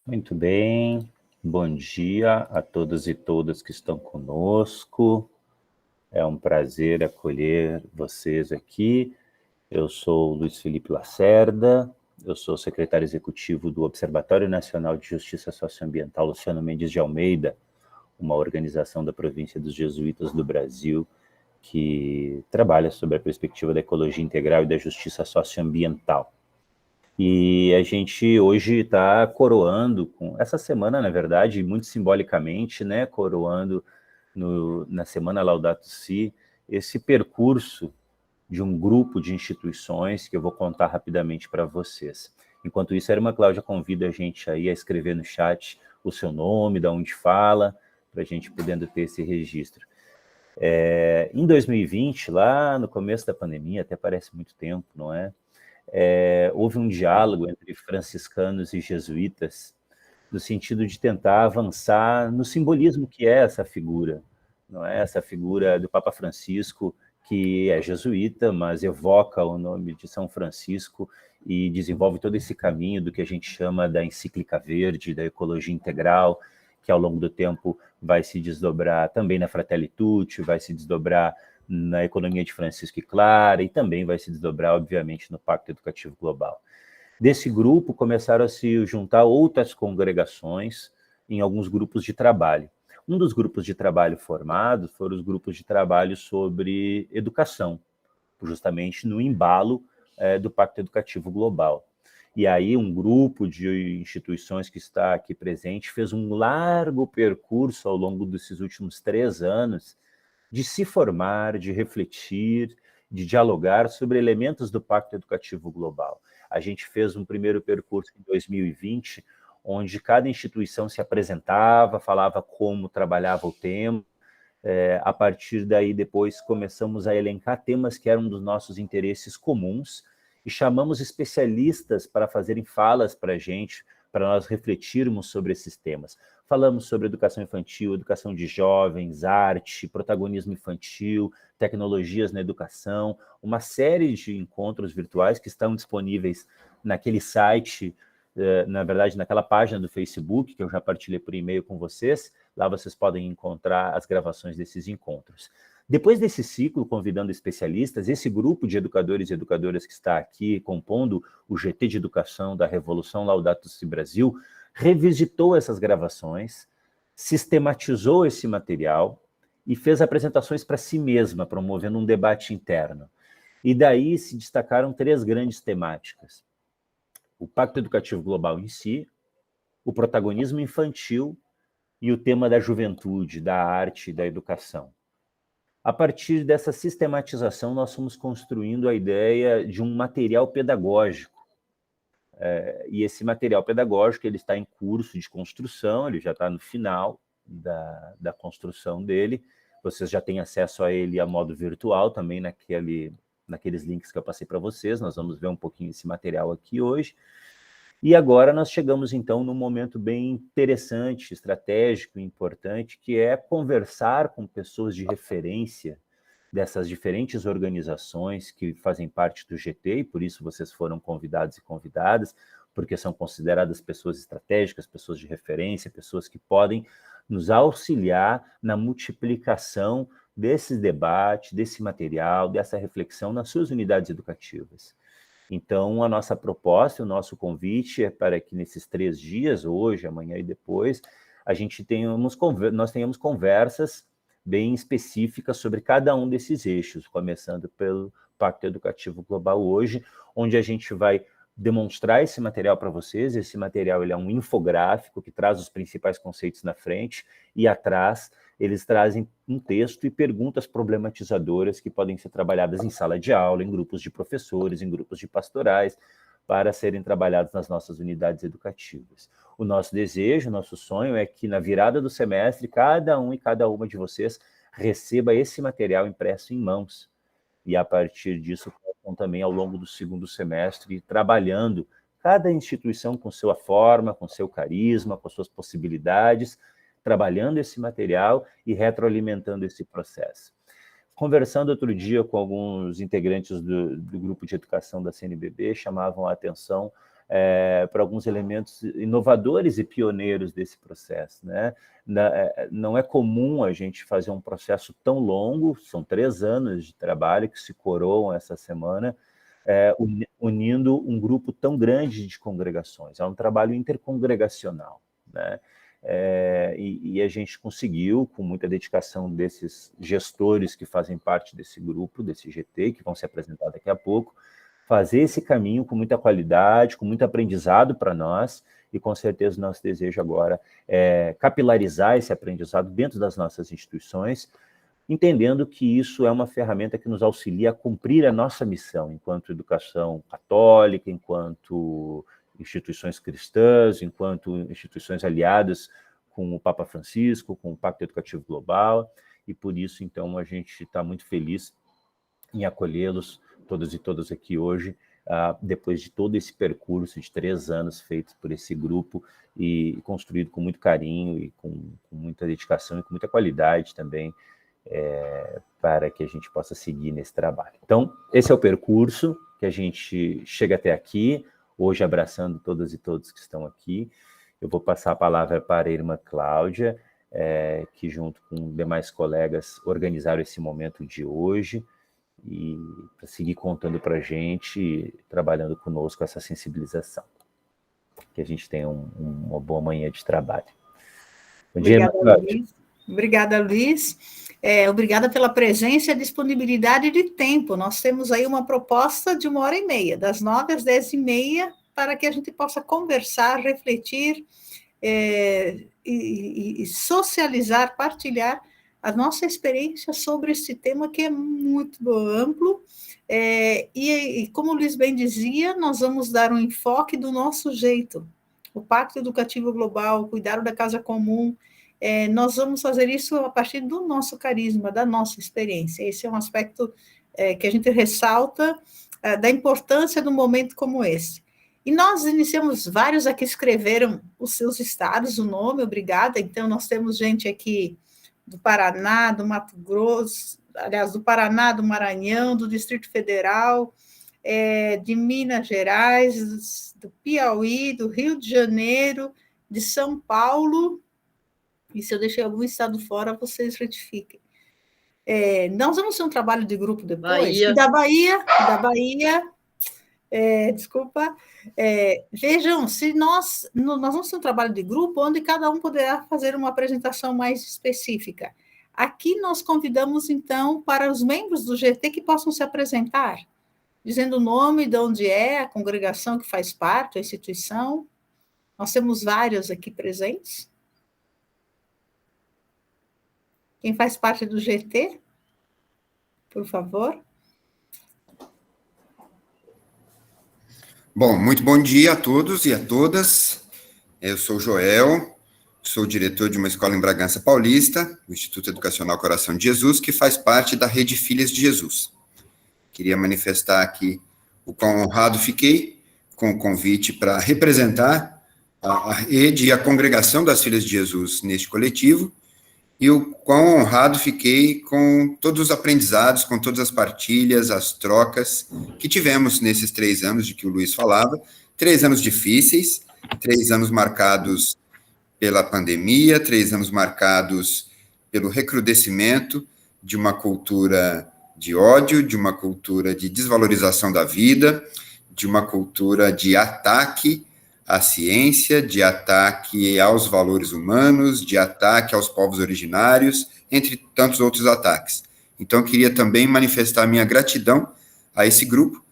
Muito bem, bom dia a todos e todas que estão conosco. É um prazer acolher vocês aqui. Eu sou Luiz Felipe Lacerda, eu sou secretário executivo do Observatório Nacional de Justiça Socioambiental Luciano Mendes de Almeida, uma organização da província dos Jesuítas do Brasil que trabalha sobre a perspectiva da ecologia integral e da justiça socioambiental. E a gente hoje está coroando, com essa semana, na verdade, muito simbolicamente, né, coroando na Semana Laudato Si, esse percurso de um grupo de instituições que eu vou contar rapidamente para vocês. Enquanto isso, a irmã Cláudia convida a gente aí a escrever no chat o seu nome, de onde fala, para a gente podendo ter esse registro. Em 2020, lá no começo da pandemia, até parece muito tempo, não é? Houve um diálogo entre franciscanos e jesuítas no sentido de tentar avançar no simbolismo que é essa figura, não é? Essa figura do Papa Francisco, que é jesuíta, mas evoca o nome de São Francisco e desenvolve todo esse caminho do que a gente chama da encíclica verde, da ecologia integral, que ao longo do tempo vai se desdobrar também na Fratelli Tutti, vai se desdobrar na economia de Francisco e Clara, e também vai se desdobrar, obviamente, no Pacto Educativo Global. Desse grupo, começaram a se juntar outras congregações em alguns grupos de trabalho. Um dos grupos de trabalho formados foram os grupos de trabalho sobre educação, justamente no embalo do Pacto Educativo Global. E aí um grupo de instituições que está aqui presente fez um largo percurso ao longo desses últimos 3 anos de se formar, de refletir, de dialogar sobre elementos do Pacto Educativo Global. A gente fez um primeiro percurso em 2020, onde cada instituição se apresentava, falava como trabalhava o tema. A partir daí, depois, começamos a elencar temas que eram dos nossos interesses comuns e chamamos especialistas para fazerem falas para a gente, para nós refletirmos sobre esses temas. Falamos sobre educação infantil, educação de jovens, arte, protagonismo infantil, tecnologias na educação, uma série de encontros virtuais que estão disponíveis naquele site, na verdade, naquela página do Facebook, que eu já partilhei por e-mail com vocês. Lá vocês podem encontrar as gravações desses encontros. Depois desse ciclo, convidando especialistas, esse grupo de educadores e educadoras que está aqui compondo o GT de Educação da Revolução Laudato Si Brasil, revisitou essas gravações, sistematizou esse material e fez apresentações para si mesma, promovendo um debate interno. E daí se destacaram 3 grandes temáticas: o Pacto Educativo Global em si, o protagonismo infantil e o tema da juventude, da arte e da educação. A partir dessa sistematização, nós fomos construindo a ideia de um material pedagógico. E esse material pedagógico ele está em curso de construção, ele já está no final da construção dele. Vocês já têm acesso a ele a modo virtual também naqueles links que eu passei para vocês. Nós vamos ver um pouquinho esse material aqui hoje. E agora nós chegamos, então, num momento bem interessante, estratégico e importante, que é conversar com pessoas de referência dessas diferentes organizações que fazem parte do GT, e por isso vocês foram convidados e convidadas, porque são consideradas pessoas estratégicas, pessoas de referência, pessoas que podem nos auxiliar na multiplicação desse debate, desse material, dessa reflexão nas suas unidades educativas. Então, a nossa proposta, o nosso convite é para que nesses 3 dias, hoje, amanhã e depois, nós tenhamos conversas bem específicas sobre cada um desses eixos, começando pelo Pacto Educativo Global hoje, onde a gente vai demonstrar esse material para vocês. Esse material ele é um infográfico que traz os principais conceitos na frente, e atrás eles trazem um texto e perguntas problematizadoras que podem ser trabalhadas em sala de aula, em grupos de professores, em grupos de pastorais, para serem trabalhados nas nossas unidades educativas. O nosso desejo, o nosso sonho é que na virada do semestre, cada um e cada uma de vocês receba esse material impresso em mãos, e a partir disso, possam também ao longo do segundo semestre, trabalhando cada instituição com sua forma, com seu carisma, com suas possibilidades, trabalhando esse material e retroalimentando esse processo. Conversando outro dia com alguns integrantes do grupo de educação da CNBB, chamavam a atenção para alguns elementos inovadores e pioneiros desse processo, né? Não é comum a gente fazer um processo tão longo, são 3 anos de trabalho que se coroam essa semana, unindo um grupo tão grande de congregações. É um trabalho intercongregacional, né? E a gente conseguiu, com muita dedicação desses gestores que fazem parte desse grupo, desse GT, que vão se apresentar daqui a pouco, fazer esse caminho com muita qualidade, com muito aprendizado para nós, e com certeza o nosso desejo agora é capilarizar esse aprendizado dentro das nossas instituições, entendendo que isso é uma ferramenta que nos auxilia a cumprir a nossa missão enquanto educação católica, enquanto instituições cristãs, enquanto instituições aliadas com o Papa Francisco, com o Pacto Educativo Global, e por isso, então, a gente está muito feliz em acolhê-los, todos e todas aqui hoje, depois de todo esse percurso de 3 anos feitos por esse grupo e construído com muito carinho e com muita dedicação e com muita qualidade também, para que a gente possa seguir nesse trabalho. Então, esse é o percurso que a gente chega até aqui, hoje abraçando todas e todos que estão aqui. Eu vou passar a palavra para a irmã Cláudia, que junto com demais colegas organizaram esse momento de hoje, e para seguir contando para a gente, trabalhando conosco essa sensibilização. Que a gente tenha uma boa manhã de trabalho. Bom dia, irmã Cláudia. Obrigada, Luiz. Obrigada pela presença e a disponibilidade de tempo. Nós temos aí uma proposta de 1h30, das 9 às 10h30, para que a gente possa conversar, refletir e socializar, partilhar a nossa experiência sobre esse tema que é muito amplo. E como o Luiz bem dizia, nós vamos dar um enfoque do nosso jeito. O Pacto Educativo Global, o cuidado da casa comum, nós vamos fazer isso a partir do nosso carisma, da nossa experiência. Esse é um aspecto que a gente ressalta da importância de um momento como esse. E nós iniciamos, vários aqui escreveram os seus estados, o nome, obrigada. Então, nós temos gente aqui do Paraná, do Mato Grosso, aliás, do Paraná, do Maranhão, do Distrito Federal, de Minas Gerais, do Piauí, do Rio de Janeiro, de São Paulo. E se eu deixei algum estado fora, vocês retifiquem. Nós vamos ter um trabalho de grupo depois. Bahia. E da Bahia, desculpa. Vejam, se nós vamos ter um trabalho de grupo onde cada um poderá fazer uma apresentação mais específica. Aqui nós convidamos, então, para os membros do GT que possam se apresentar, dizendo o nome, de onde é, a congregação que faz parte, a instituição. Nós temos vários aqui presentes. Quem faz parte do GT, por favor. Bom, muito bom dia a todos e a todas. Eu sou Joel, sou diretor de uma escola em Bragança Paulista, o Instituto Educacional Coração de Jesus, que faz parte da Rede Filhas de Jesus. Queria manifestar aqui o quão honrado fiquei com o convite para representar a rede e a congregação das Filhas de Jesus neste coletivo, e o quão honrado fiquei com todos os aprendizados, com todas as partilhas, as trocas que tivemos nesses 3 anos de que o Luiz falava. 3 anos difíceis, 3 anos marcados pela pandemia, 3 anos marcados pelo recrudescimento de uma cultura de ódio, de uma cultura de desvalorização da vida, de uma cultura de ataque à ciência, de ataque aos valores humanos, de ataque aos povos originários, entre tantos outros ataques. Então, eu queria também manifestar minha gratidão a esse grupo,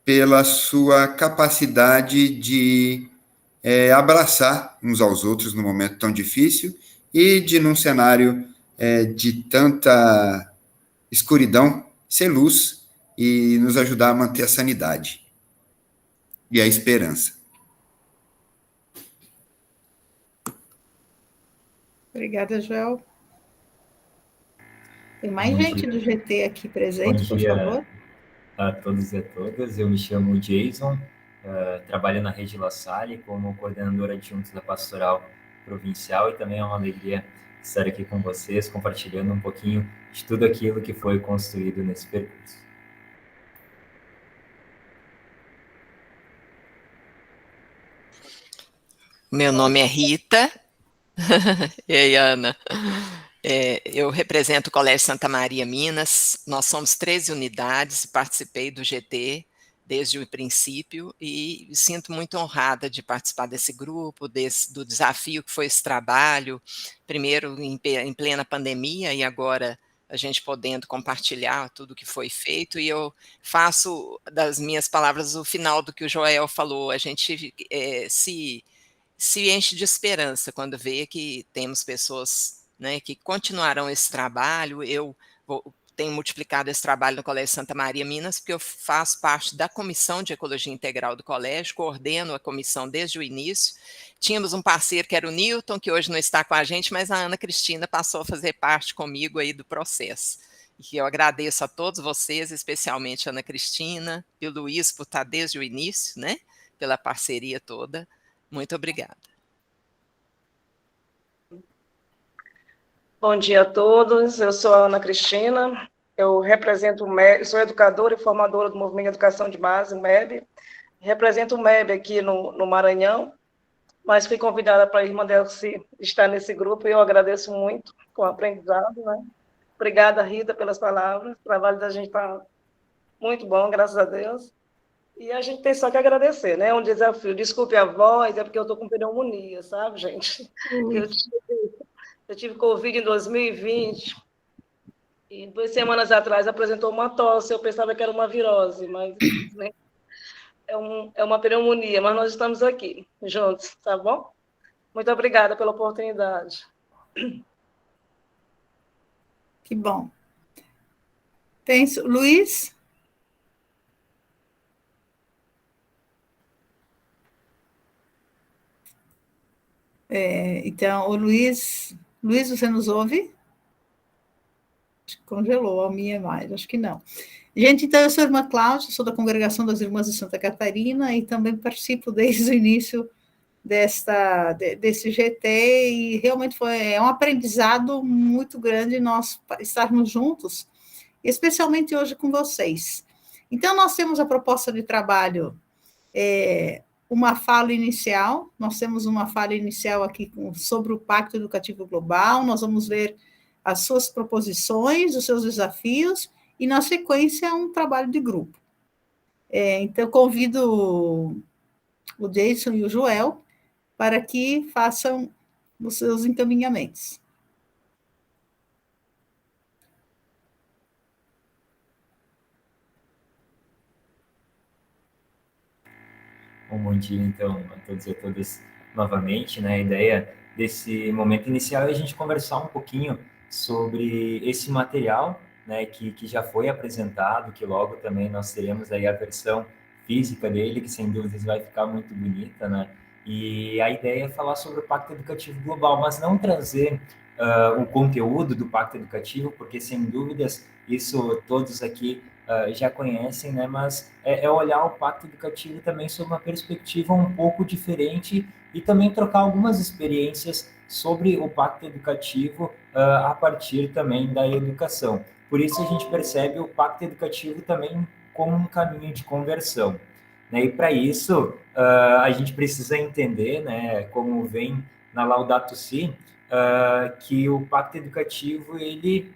pela sua capacidade de abraçar uns aos outros num momento tão difícil e de, num cenário de tanta escuridão, ser luz e nos ajudar a manter a sanidade e a esperança. Obrigada, Joel. Tem mais gente do GT aqui presente, por favor. A todos e a todas. Eu me chamo Jason, trabalho na Rede La Salle como coordenador adjunto da Pastoral Provincial, e também é uma alegria estar aqui com vocês, compartilhando um pouquinho de tudo aquilo que foi construído nesse percurso. Meu nome é Rita. E aí, Ana? Eu represento o Colégio Santa Maria, Minas. Nós somos 13 unidades, participei do GT desde o princípio e me sinto muito honrada de participar desse grupo, do desafio que foi esse trabalho, primeiro em plena pandemia e agora a gente podendo compartilhar tudo que foi feito, e eu faço das minhas palavras o final do que o Joel falou. A gente se enche de esperança quando vê que temos pessoas, né, que continuarão esse trabalho. Eu tenho multiplicado esse trabalho no Colégio Santa Maria, Minas, porque eu faço parte da Comissão de Ecologia Integral do colégio, coordeno a comissão desde o início. Tínhamos um parceiro que era o Newton, que hoje não está com a gente, mas a Ana Cristina passou a fazer parte comigo aí do processo. E eu agradeço a todos vocês, especialmente a Ana Cristina e o Luiz por estar desde o início, né, pela parceria toda. Muito obrigada. Bom dia a todos, eu sou a Ana Cristina, eu represento o MEB, sou educadora e formadora do Movimento de Educação de Base, o MEB, represento o MEB aqui no Maranhão, mas fui convidada para a irmã Delci estar nesse grupo e eu agradeço muito com o aprendizado, né? Obrigada, Rita, pelas palavras, o trabalho da gente está muito bom, graças a Deus. E a gente tem só que agradecer, né? É um desafio. Desculpe a voz, é porque eu estou com pneumonia, sabe, gente? Eu tive Covid em 2020, e 2 semanas atrás apresentou uma tosse, eu pensava que era uma virose, mas né, é uma pneumonia, mas nós estamos aqui, juntos, tá bom? Muito obrigada pela oportunidade. Que bom. Luiz? Então, o Luiz, você nos ouve? Acho que congelou, a minha mais, acho que não. Gente, então, eu sou a irmã Cláudia, sou da Congregação das Irmãs de Santa Catarina e também participo desde o início desse GT, e realmente é um aprendizado muito grande nós estarmos juntos, especialmente hoje com vocês. Então, nós temos a proposta de trabalho, uma fala inicial, nós temos uma fala inicial aqui sobre o Pacto Educativo Global, nós vamos ver as suas proposições, os seus desafios, e, na sequência, um trabalho de grupo. Então, convido o Jason e o Joel para que façam os seus encaminhamentos. Bom dia, então, a todos e a todas novamente, né? A ideia desse momento inicial é a gente conversar um pouquinho sobre esse material, né, que já foi apresentado, que logo também nós teremos aí a versão física dele, que sem dúvidas vai ficar muito bonita, né? E a ideia é falar sobre o Pacto Educativo Global, mas não trazer o conteúdo do Pacto Educativo, porque sem dúvidas isso todos aqui já conhecem, né? Mas é olhar o Pacto Educativo também sob uma perspectiva um pouco diferente e também trocar algumas experiências sobre o Pacto Educativo a partir também da educação. Por isso a gente percebe o Pacto Educativo também como um caminho de conversão, né? E para isso a gente precisa entender, né, como vem na Laudato Si, que o Pacto Educativo ele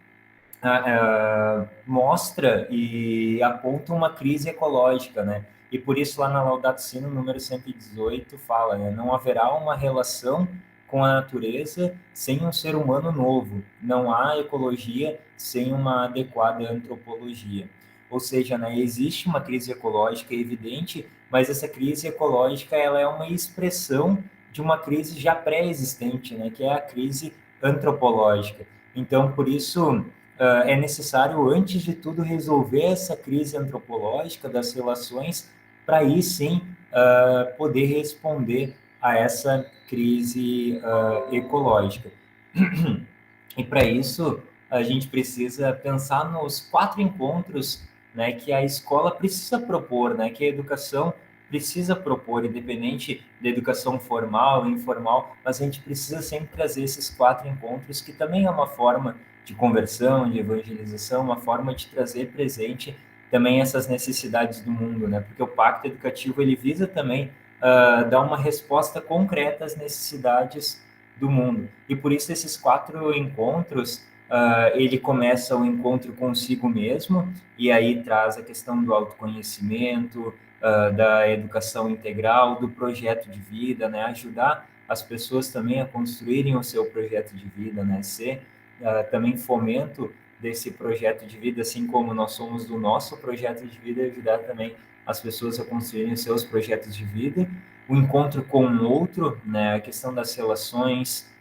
mostra e aponta uma crise ecológica, né? E por isso lá na Laudato Si, no número 118, fala, né? Não haverá uma relação com a natureza sem um ser humano novo. Não há ecologia sem uma adequada antropologia. Ou seja, né, existe uma crise ecológica evidente, mas essa crise ecológica ela é uma expressão de uma crise já pré-existente, né, que é a crise antropológica. Então, por isso, é necessário, antes de tudo, resolver essa crise antropológica das relações, para aí sim poder responder a essa crise ecológica. E para isso, a gente precisa pensar nos 4 encontros, né, que a escola precisa propor, né, que a educação precisa propor, independente da educação formal, informal, mas a gente precisa sempre trazer esses 4 encontros, que também é uma forma de conversão, de evangelização, uma forma de trazer presente também essas necessidades do mundo, né, porque o Pacto Educativo, ele visa também dar uma resposta concreta às necessidades do mundo. E por isso esses 4 encontros, ele começa o encontro consigo mesmo, e aí traz a questão do autoconhecimento, da educação integral, do projeto de vida, né? Ajudar as pessoas também a construírem o seu projeto de vida, né? Ser também fomento desse projeto de vida, assim como nós somos do nosso projeto de vida, ajudar também as pessoas a construírem os seus projetos de vida. O encontro com o outro, né? A questão das relações,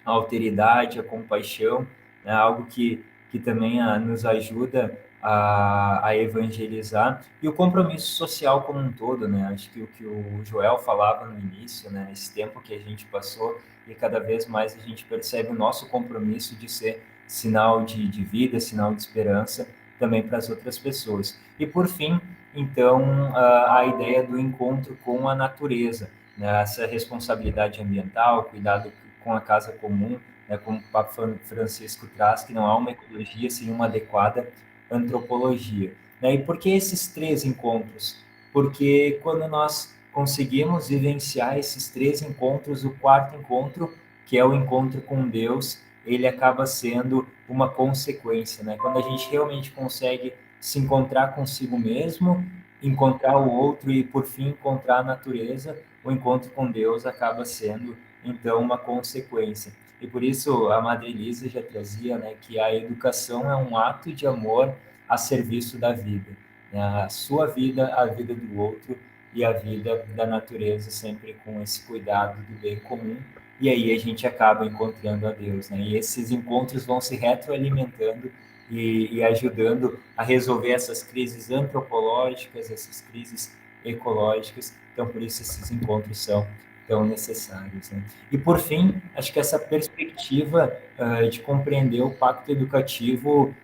a alteridade, a compaixão, né? Algo que também nos ajuda a evangelizar, e o compromisso social como um todo, né? Acho que o que o Joel falava no início, né? Esse tempo que a gente passou, e cada vez mais a gente percebe o nosso compromisso de ser sinal de vida, sinal de esperança também para as outras pessoas. E por fim, então, a ideia do encontro com a natureza, né? Essa responsabilidade ambiental, cuidado com a casa comum, né? Como o Papa Francisco traz, que não há uma ecologia sem uma adequada antropologia. Né? E por que esses 3 encontros? Porque quando nós conseguimos vivenciar esses 3 encontros, o 4º encontro, que é o encontro com Deus, ele acaba sendo uma consequência, né? Quando a gente realmente consegue se encontrar consigo mesmo, encontrar o outro e, por fim, encontrar a natureza, o encontro com Deus acaba sendo, então, uma consequência. E por isso a Madre Elisa já trazia, né, que a educação é um ato de amor a serviço da vida, né? A sua vida, a vida do outro e a vida da natureza, sempre com esse cuidado do bem comum. E aí a gente acaba encontrando a Deus, né? E esses encontros vão se retroalimentando e ajudando a resolver essas crises antropológicas, essas crises ecológicas. Então, por isso esses encontros são tão necessários, né? E, por fim, acho que essa perspectiva de compreender o pacto educativo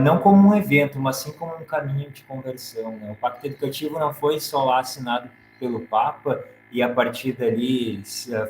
não como um evento, mas sim como um caminho de conversão, né? O pacto educativo não foi só lá assinado pelo Papa e, a partir dali,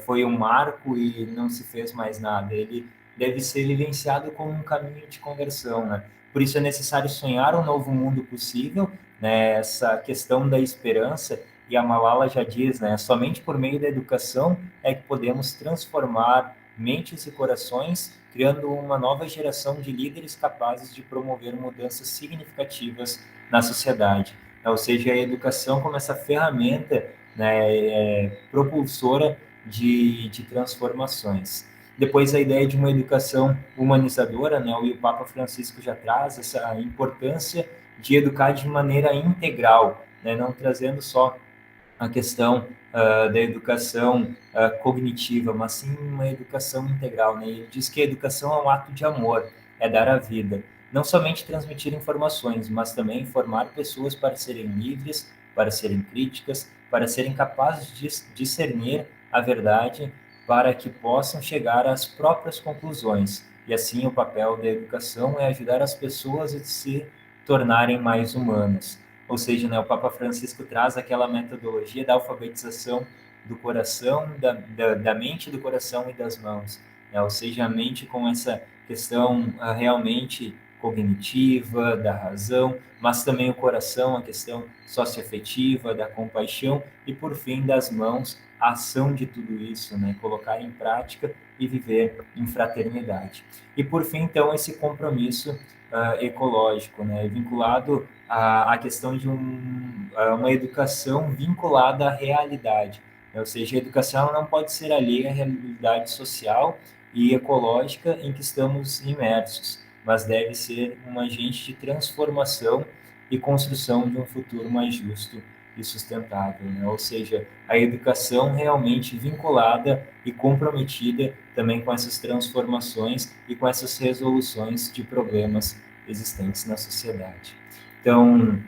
foi um marco e não se fez mais nada. Ele deve ser vivenciado como um caminho de conversão, né? Por isso é necessário sonhar um novo mundo possível, né? Essa questão da esperança. E a Malala já diz, né, somente por meio da educação é que podemos transformar mentes e corações, criando uma nova geração de líderes capazes de promover mudanças significativas na sociedade. Ou seja, a educação como essa ferramenta, né, propulsora de transformações. Depois, a ideia de uma educação humanizadora, né, e o Papa Francisco já traz essa importância de educar de maneira integral, né, não trazendo só a questão da educação cognitiva, mas sim uma educação integral, né? Ele diz que a educação é um ato de amor, é dar a vida. Não somente transmitir informações, mas também formar pessoas para serem livres, para serem críticas, para serem capazes de discernir a verdade, para que possam chegar às próprias conclusões. E assim o papel da educação é ajudar as pessoas a se tornarem mais humanas. Ou seja, né, o Papa Francisco traz aquela metodologia da alfabetização do coração, da mente, do coração e das mãos. Né? Ou seja, a mente com essa questão realmente cognitiva, da razão, mas também o coração, a questão socioafetiva, da compaixão, e por fim, das mãos, a ação de tudo isso, né? Colocar em prática e viver em fraternidade. E por fim, então, esse compromisso ecológico, né? Vinculado à questão de uma educação vinculada à realidade. Ou seja, a educação não pode ser alheia à realidade social e ecológica em que estamos imersos, mas deve ser um agente de transformação e construção de um futuro mais justo e sustentável, né? Ou seja, a educação realmente vinculada e comprometida também com essas transformações e com essas resoluções de problemas existentes na sociedade. Então,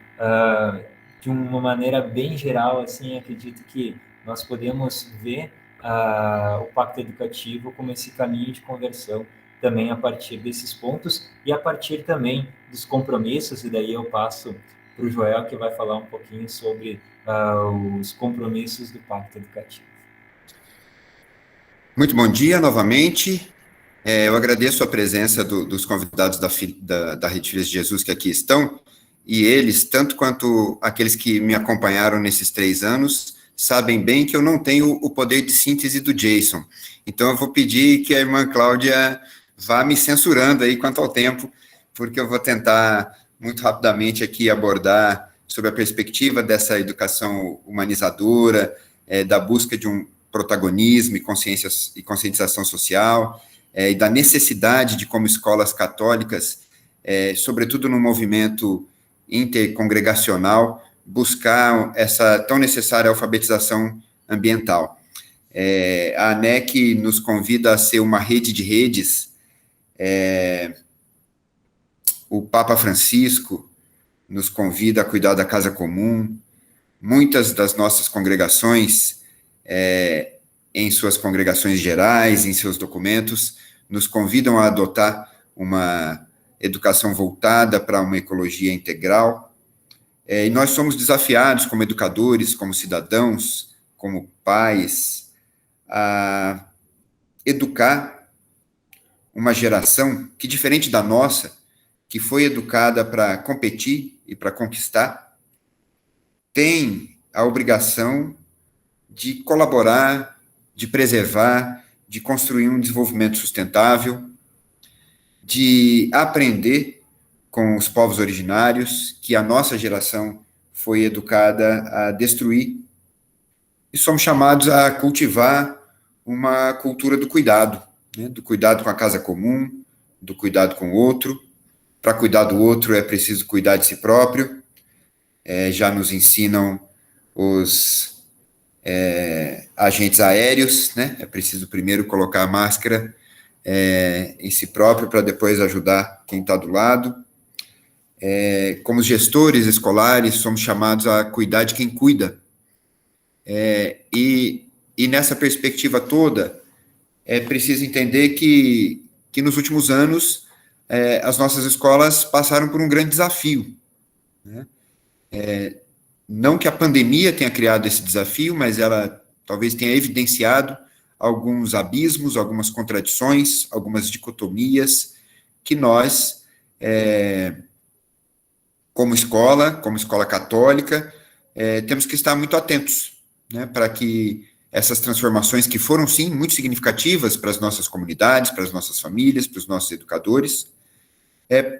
de uma maneira bem geral, assim, acredito que nós podemos ver o Pacto Educativo como esse caminho de conversão também a partir desses pontos e a partir também dos compromissos, e daí eu passo para o Joel, que vai falar um pouquinho sobre os compromissos do Pacto Educativo. Muito bom dia novamente. Eu agradeço a presença dos convidados da Rede Filhas de Jesus que aqui estão, e eles, tanto quanto aqueles que me acompanharam nesses 3 anos, sabem bem que eu não tenho o poder de síntese do Jason. Então, eu vou pedir que a irmã Cláudia vá me censurando aí quanto ao tempo, porque eu vou tentar, muito rapidamente, aqui abordar sobre a perspectiva dessa educação humanizadora, da busca de um protagonismo e conscientização social, e da necessidade de, como escolas católicas, sobretudo no movimento intercongregacional, buscar essa tão necessária alfabetização ambiental. A ANEC nos convida a ser uma rede de redes. O Papa Francisco nos convida a cuidar da casa comum. Muitas das nossas congregações, em suas congregações gerais, em seus documentos, nos convidam a adotar uma educação voltada para uma ecologia integral. E nós somos desafiados como educadores, como cidadãos, como pais, a educar uma geração que, diferente da nossa, que foi educada para competir e para conquistar, tem a obrigação de colaborar, de preservar, de construir um desenvolvimento sustentável, de aprender com os povos originários, que a nossa geração foi educada a destruir, e somos chamados a cultivar uma cultura do cuidado, né? Do cuidado com a casa comum, do cuidado com o outro. Para cuidar do outro é preciso cuidar de si próprio. Já nos ensinam os agentes aéreos, né? É preciso primeiro colocar a máscara em si próprio para depois ajudar quem está do lado. Como gestores escolares, somos chamados a cuidar de quem cuida. E nessa perspectiva toda, é preciso entender que nos últimos anos, as nossas escolas passaram por um grande desafio, né? Não que a pandemia tenha criado esse desafio, mas ela talvez tenha evidenciado alguns abismos, algumas contradições, algumas dicotomias que nós, como escola católica, temos que estar muito atentos, né, para que essas transformações, que foram, sim, muito significativas para as nossas comunidades, para as nossas famílias, para os nossos educadores,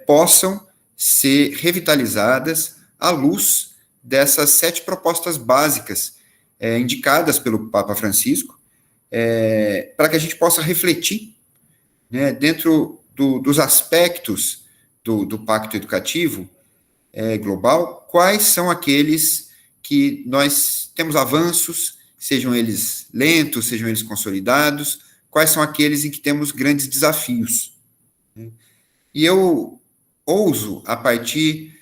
possam ser revitalizadas à luz dessas 7 propostas básicas indicadas pelo Papa Francisco, para que a gente possa refletir, né, dentro dos aspectos do Pacto Educativo global, quais são aqueles que nós temos avanços, sejam eles lentos, sejam eles consolidados, quais são aqueles em que temos grandes desafios. E eu ouso, a partir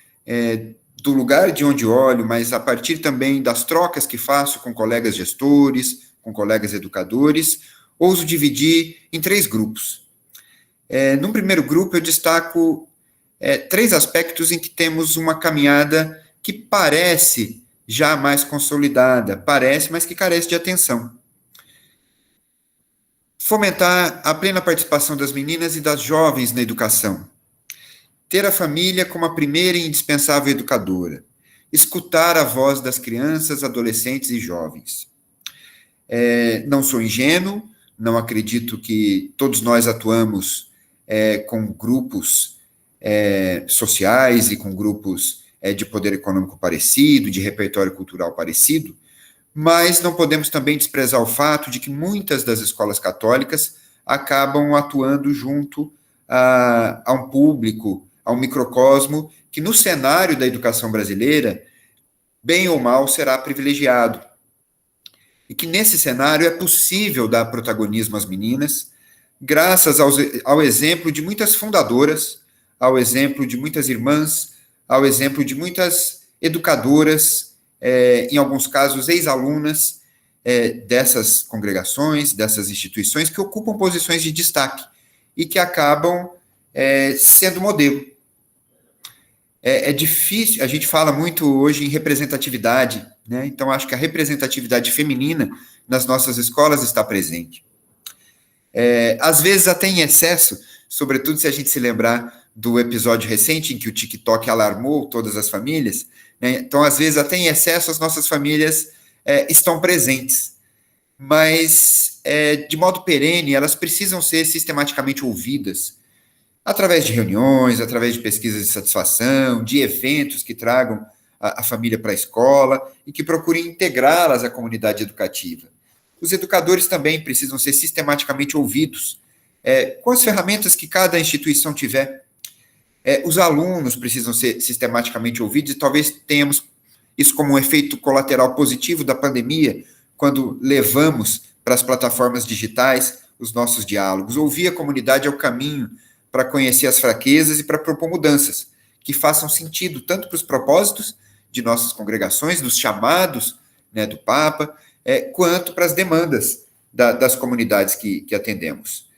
do lugar de onde olho, mas a partir também das trocas que faço com colegas gestores, com colegas educadores, ouso dividir em 3 grupos. No primeiro grupo, eu destaco 3 aspectos em que temos uma caminhada que parece já mais consolidada, mas que carece de atenção. Fomentar a plena participação das meninas e das jovens na educação. Ter a família como a primeira e indispensável educadora. Escutar a voz das crianças, adolescentes e jovens. Não sou ingênuo, não acredito que todos nós atuamos com grupos sociais e com grupos de poder econômico parecido, de repertório cultural parecido, mas não podemos também desprezar o fato de que muitas das escolas católicas acabam atuando junto a um público, a um microcosmo, que no cenário da educação brasileira, bem ou mal, será privilegiado. E que nesse cenário é possível dar protagonismo às meninas, graças ao exemplo de muitas fundadoras, ao exemplo de muitas irmãs, ao exemplo de muitas educadoras, em alguns casos ex-alunas dessas congregações, dessas instituições, que ocupam posições de destaque e que acabam sendo modelo. É difícil, a gente fala muito hoje em representatividade, né? Então acho que a representatividade feminina nas nossas escolas está presente. Às vezes até em excesso, sobretudo se a gente se lembrar do episódio recente em que o TikTok alarmou todas as famílias, né? Então, às vezes, até em excesso, as nossas famílias estão presentes, mas, de modo perene, elas precisam ser sistematicamente ouvidas, através de reuniões, através de pesquisas de satisfação, de eventos que tragam a família para a escola e que procurem integrá-las à comunidade educativa. Os educadores também precisam ser sistematicamente ouvidos, com as ferramentas que cada instituição tiver. Os alunos precisam ser sistematicamente ouvidos, e talvez tenhamos isso como um efeito colateral positivo da pandemia, quando levamos para as plataformas digitais os nossos diálogos. Ouvir a comunidade é o caminho para conhecer as fraquezas e para propor mudanças que façam sentido tanto para os propósitos de nossas congregações, dos chamados, né, do Papa, quanto para as demandas das comunidades que atendemos.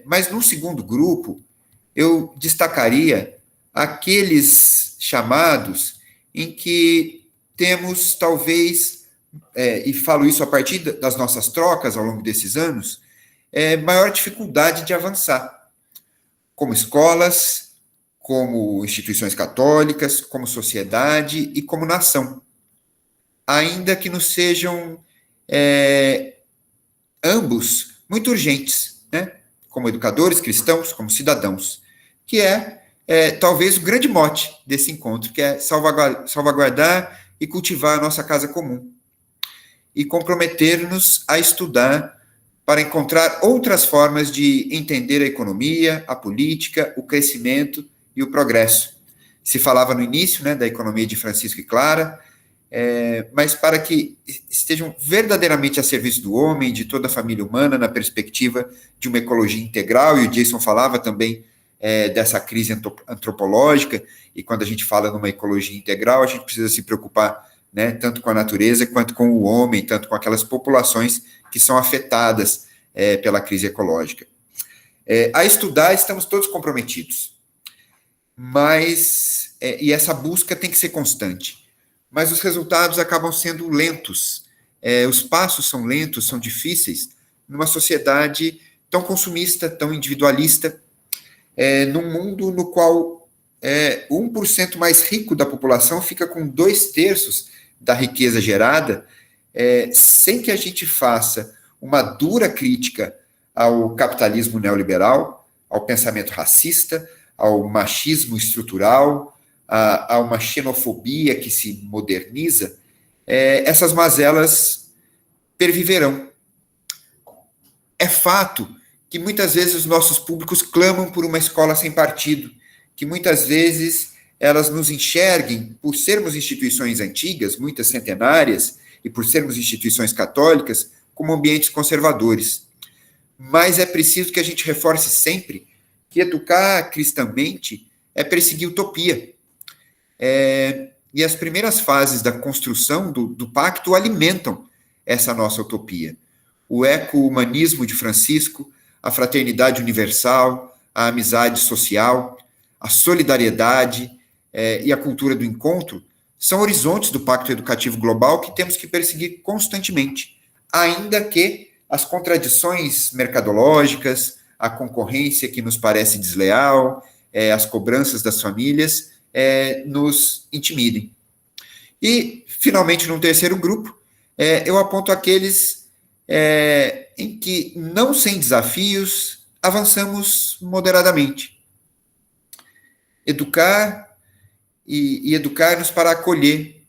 Mas, num segundo grupo, eu destacaria aqueles chamados em que temos, talvez, e falo isso a partir das nossas trocas ao longo desses anos, maior dificuldade de avançar, como escolas, como instituições católicas, como sociedade e como nação, ainda que nos sejam ambos muito urgentes, né? Como educadores cristãos, como cidadãos, que talvez o grande mote desse encontro, que é salvaguardar e cultivar a nossa casa comum, e comprometer-nos a estudar para encontrar outras formas de entender a economia, a política, o crescimento e o progresso. Se falava no início, né, da economia de Francisco e Clara, mas para que estejam verdadeiramente a serviço do homem e de toda a família humana, na perspectiva de uma ecologia integral, e o Jason falava também dessa crise antropológica, e quando a gente fala numa ecologia integral, a gente precisa se preocupar, né, tanto com a natureza quanto com o homem, tanto com aquelas populações que são afetadas pela crise ecológica. A estudar, estamos todos comprometidos, mas, e essa busca tem que ser constante, mas os resultados acabam sendo lentos, os passos são lentos, são difíceis, numa sociedade tão consumista, tão individualista, num mundo no qual 1% mais rico da população fica com 2/3 da riqueza gerada, sem que a gente faça uma dura crítica ao capitalismo neoliberal, ao pensamento racista, ao machismo estrutural, a uma xenofobia que se moderniza, essas mazelas perviverão. É fato que muitas vezes os nossos públicos clamam por uma escola sem partido, que muitas vezes elas nos enxerguem, por sermos instituições antigas, muitas centenárias, e por sermos instituições católicas, como ambientes conservadores. Mas é preciso que a gente reforce sempre que educar cristamente é perseguir utopia. E as primeiras fases da construção do pacto alimentam essa nossa utopia. O eco-humanismo de Francisco, a fraternidade universal, a amizade social, a solidariedade e a cultura do encontro são horizontes do Pacto Educativo Global que temos que perseguir constantemente, ainda que as contradições mercadológicas, a concorrência que nos parece desleal, as cobranças das famílias nos intimidem. E, finalmente, num terceiro grupo, eu aponto aqueles em que, não sem desafios, avançamos moderadamente. Educar e educar-nos para acolher,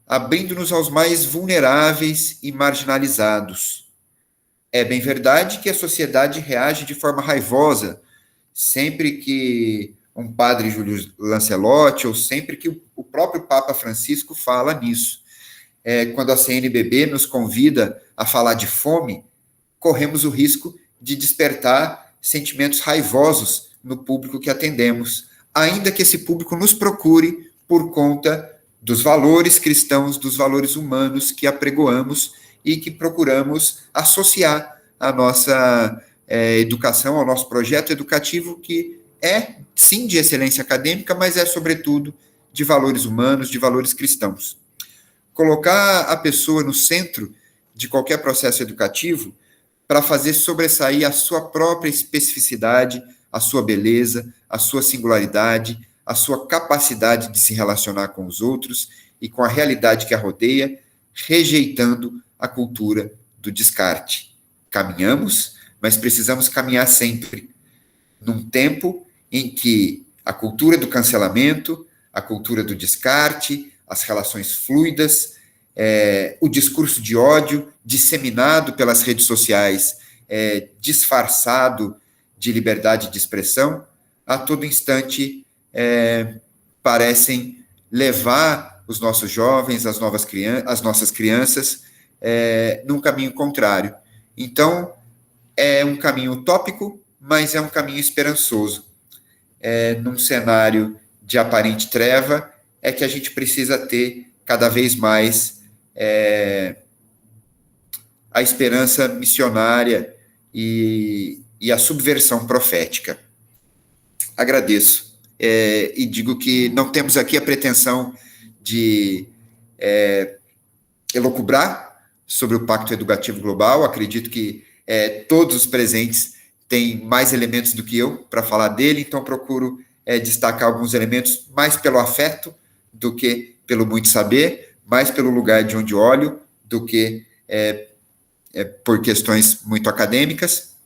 abrindo-nos aos mais vulneráveis e marginalizados. É bem verdade que a sociedade reage de forma raivosa sempre que um padre Júlio Lancelotti, ou sempre que o próprio Papa Francisco fala nisso. Quando a CNBB nos convida a falar de fome, corremos o risco de despertar sentimentos raivosos no público que atendemos, ainda que esse público nos procure por conta dos valores cristãos, dos valores humanos que apregoamos e que procuramos associar à nossa educação, ao nosso projeto educativo, que sim, de excelência acadêmica, mas sobretudo, de valores humanos, de valores cristãos. Colocar a pessoa no centro de qualquer processo educativo para fazer sobressair a sua própria especificidade, a sua beleza, a sua singularidade, a sua capacidade de se relacionar com os outros e com a realidade que a rodeia, rejeitando a cultura do descarte. Caminhamos, mas precisamos caminhar sempre, num tempo em que a cultura do cancelamento, a cultura do descarte, as relações fluidas, o discurso de ódio disseminado pelas redes sociais, disfarçado de liberdade de expressão, a todo instante parecem levar os nossos jovens, as nossas crianças, num caminho contrário. Então, é um caminho utópico, mas é um caminho esperançoso. Num cenário de aparente treva, é que a gente precisa ter cada vez mais a esperança missionária e a subversão profética. Agradeço. E digo que não temos aqui a pretensão de elocubrar sobre o Pacto Educativo Global. Acredito que todos os presentes têm mais elementos do que eu para falar dele, então procuro destacar alguns elementos mais pelo afeto do que pelo muito saber, mais pelo lugar de onde olho do que por questões muito acadêmicas,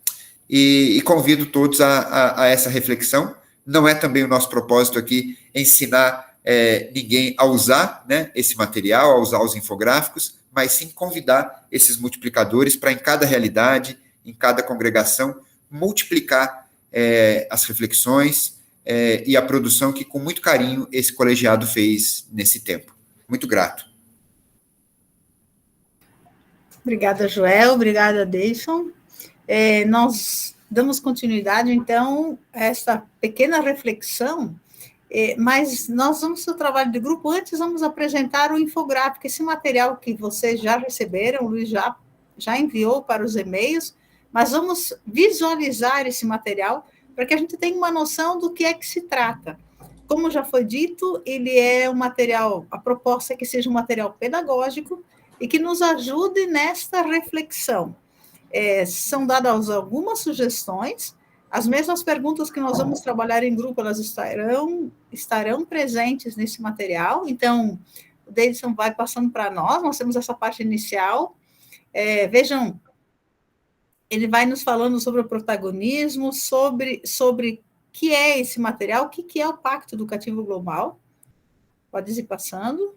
e convido todos a essa reflexão. Não é também o nosso propósito aqui ensinar ninguém a usar, né, esse material, a usar os infográficos, mas sim convidar esses multiplicadores para, em cada realidade, em cada congregação, multiplicar as reflexões e a produção que, com muito carinho, esse colegiado fez nesse tempo. Muito grato. Obrigada, Joel. Obrigada, Deison. Nós damos continuidade, então, a essa pequena reflexão, mas nós vamos no trabalho de grupo. Antes, vamos apresentar o infográfico, esse material que vocês já receberam, o Luiz já enviou para os e-mails, mas vamos visualizar esse material para que a gente tenha uma noção do que é que se trata. Como já foi dito, ele é um material, a proposta é que seja um material pedagógico e que nos ajude nesta reflexão. São dadas algumas sugestões, as mesmas perguntas que nós vamos trabalhar em grupo, elas estarão presentes nesse material. Então, o Deison vai passando para nós temos essa parte inicial. Vejam, ele vai nos falando sobre o protagonismo, sobre o que é esse material, o que é o Pacto Educativo Global. Pode ir passando.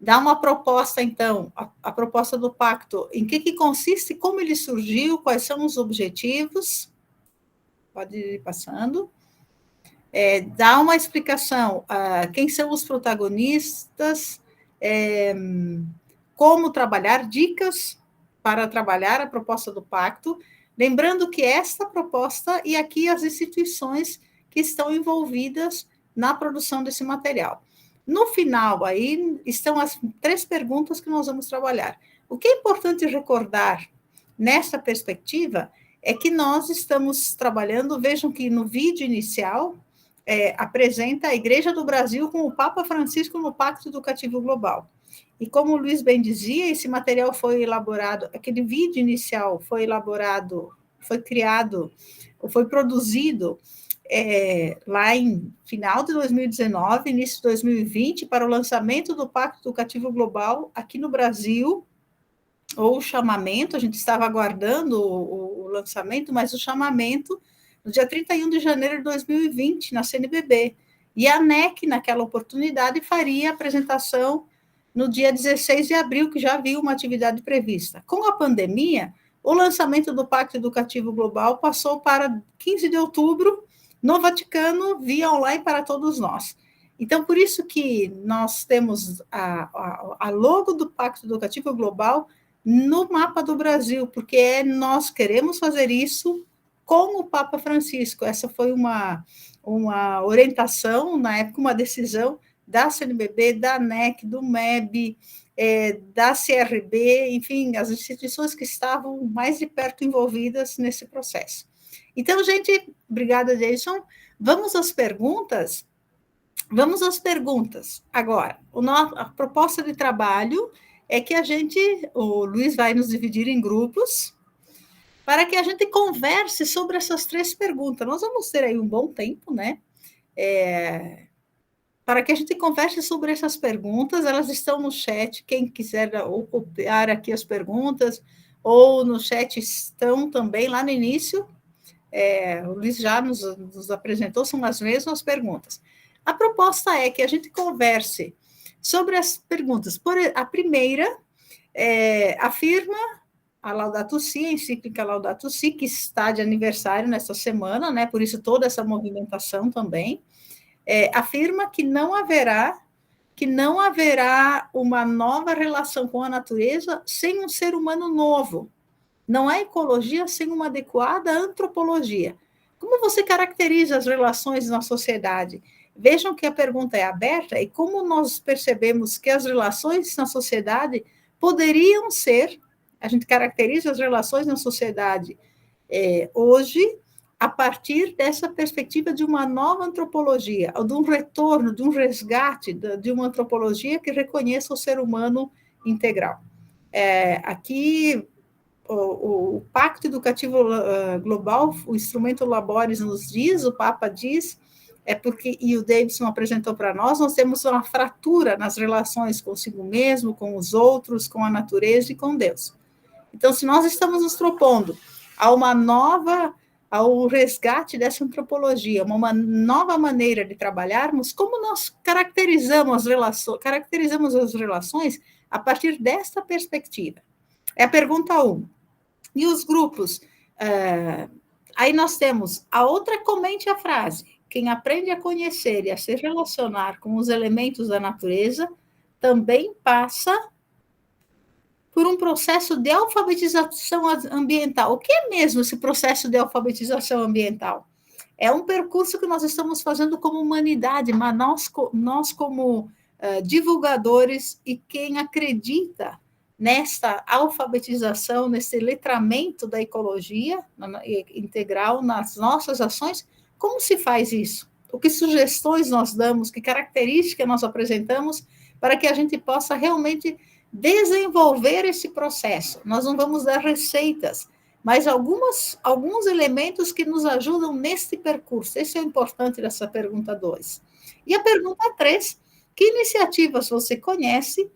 Dá uma proposta, então, a proposta do pacto, em que consiste, como ele surgiu, quais são os objetivos. Pode ir passando. Dá uma explicação, quem são os protagonistas, como trabalhar, dicas para trabalhar a proposta do pacto, lembrando que esta proposta e aqui as instituições que estão envolvidas na produção desse material. No final, aí, estão as 3 perguntas que nós vamos trabalhar. O que é importante recordar nessa perspectiva é que nós estamos trabalhando, vejam que no vídeo inicial, apresenta a Igreja do Brasil com o Papa Francisco no Pacto Educativo Global. E como o Luiz bem dizia, esse material foi elaborado, aquele vídeo inicial foi elaborado, foi criado, ou foi produzido lá em final de 2019, início de 2020, para o lançamento do Pacto Educativo Global aqui no Brasil, ou o chamamento, a gente estava aguardando o lançamento, mas o chamamento no dia 31 de janeiro de 2020, na CNBB. E a ANEC, naquela oportunidade, faria a apresentação no dia 16 de abril, que já havia uma atividade prevista. Com a pandemia, o lançamento do Pacto Educativo Global passou para 15 de outubro, no Vaticano, via online para todos nós. Então, por isso que nós temos a logo do Pacto Educativo Global no mapa do Brasil, porque nós queremos fazer isso com o Papa Francisco. Essa foi uma orientação, na época, uma decisão da CNBB, da ANEC, do MEB, da CRB, enfim, as instituições que estavam mais de perto envolvidas nesse processo. Então, gente, obrigada, Jason. Vamos às perguntas? Vamos às perguntas. Agora, a proposta de trabalho é que o Luiz vai nos dividir em grupos, para que a gente converse sobre essas 3 perguntas. Nós vamos ter aí um bom tempo, né? para que a gente converse sobre essas perguntas. Elas estão no chat, quem quiser ou copiar aqui as perguntas, ou no chat estão também lá no início. O Luiz já nos apresentou, são as mesmas perguntas. A proposta é que a gente converse sobre as perguntas. A primeira afirma a Laudato Si, a encíclica Laudato Si, que está de aniversário nesta semana, né? Por isso toda essa movimentação também, afirma que não haverá uma nova relação com a natureza sem um ser humano novo. Não há ecologia sem uma adequada antropologia. Como você caracteriza as relações na sociedade? Vejam que a pergunta é aberta, e como nós percebemos que as relações na sociedade poderiam ser, a gente caracteriza as relações na sociedade hoje, a partir dessa perspectiva de uma nova antropologia, ou de um retorno, de um resgate de uma antropologia que reconheça o ser humano integral. Aqui, o Pacto Educativo Global, o instrumento Laboris nos diz, o Papa diz, e o Davidson apresentou para nós temos uma fratura nas relações consigo mesmo, com os outros, com a natureza e com Deus. Então, se nós estamos nos propondo ao resgate dessa antropologia, uma nova maneira de trabalharmos, como nós caracterizamos as relações a partir desta perspectiva? É a pergunta 1. E os grupos? Aí nós temos, a outra comente a frase: quem aprende a conhecer e a se relacionar com os elementos da natureza também passa por um processo de alfabetização ambiental. O que é mesmo esse processo de alfabetização ambiental? É um percurso que nós estamos fazendo como humanidade, mas nós como divulgadores e quem acredita nesta alfabetização, nesse letramento da ecologia integral nas nossas ações, como se faz isso? O que sugestões nós damos, que características nós apresentamos para que a gente possa realmente desenvolver esse processo? Nós não vamos dar receitas, mas alguns elementos que nos ajudam nesse percurso. Esse é o importante dessa pergunta 2. E a pergunta 3, que iniciativas você conhece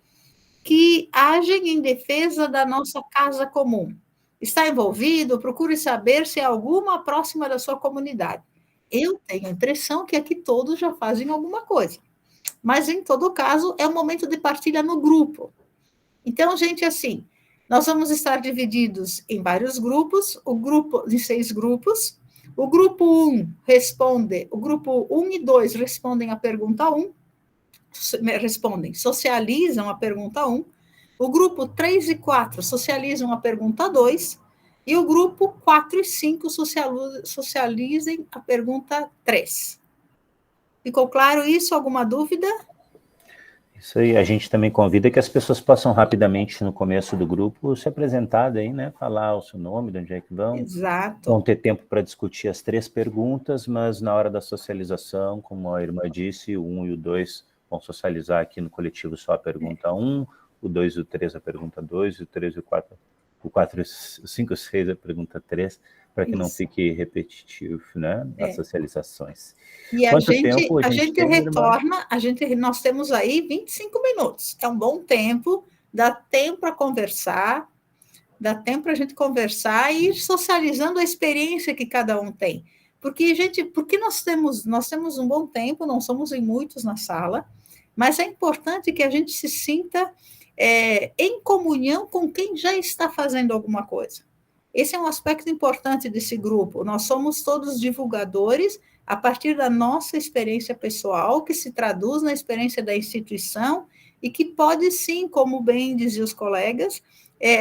que agem em defesa da nossa casa comum? Está envolvido? Procure saber se há alguma próxima da sua comunidade. Eu tenho a impressão que aqui todos já fazem alguma coisa, mas, em todo caso, é um momento de partilha no grupo. Então, gente, assim, nós vamos estar divididos em vários grupos, em 6 grupos. O grupo 1 o grupo 1 e 2 respondem a pergunta 1, socializam a pergunta 1. O grupo 3 e 4 socializam a pergunta 2. E o grupo 4 e 5 socializem a pergunta 3. Ficou claro isso? Alguma dúvida? Isso aí, a gente também convida que as pessoas possam rapidamente, no começo do grupo, se apresentar aí, né? Falar o seu nome, de onde é que vão. Exato. Vão ter tempo para discutir as 3 perguntas, mas na hora da socialização, como a irmã disse, o 1 e o 2 vão socializar aqui no coletivo só a pergunta 1, o 2 e o 3 a pergunta 2, o 3 e o 4, o 5 e o 6 a pergunta 3, para que não fique repetitivo, né, as socializações. E a gente retorna, nós temos aí 25 minutos, é um bom tempo, dá tempo para conversar, dá tempo para a gente conversar e ir socializando a experiência que cada um tem. Porque nós temos um bom tempo, não somos em muitos na sala, mas é importante que a gente se sinta em comunhão com quem já está fazendo alguma coisa. Esse é um aspecto importante desse grupo. Nós somos todos divulgadores a partir da nossa experiência pessoal, que se traduz na experiência da instituição e que pode, sim, como bem diziam os colegas,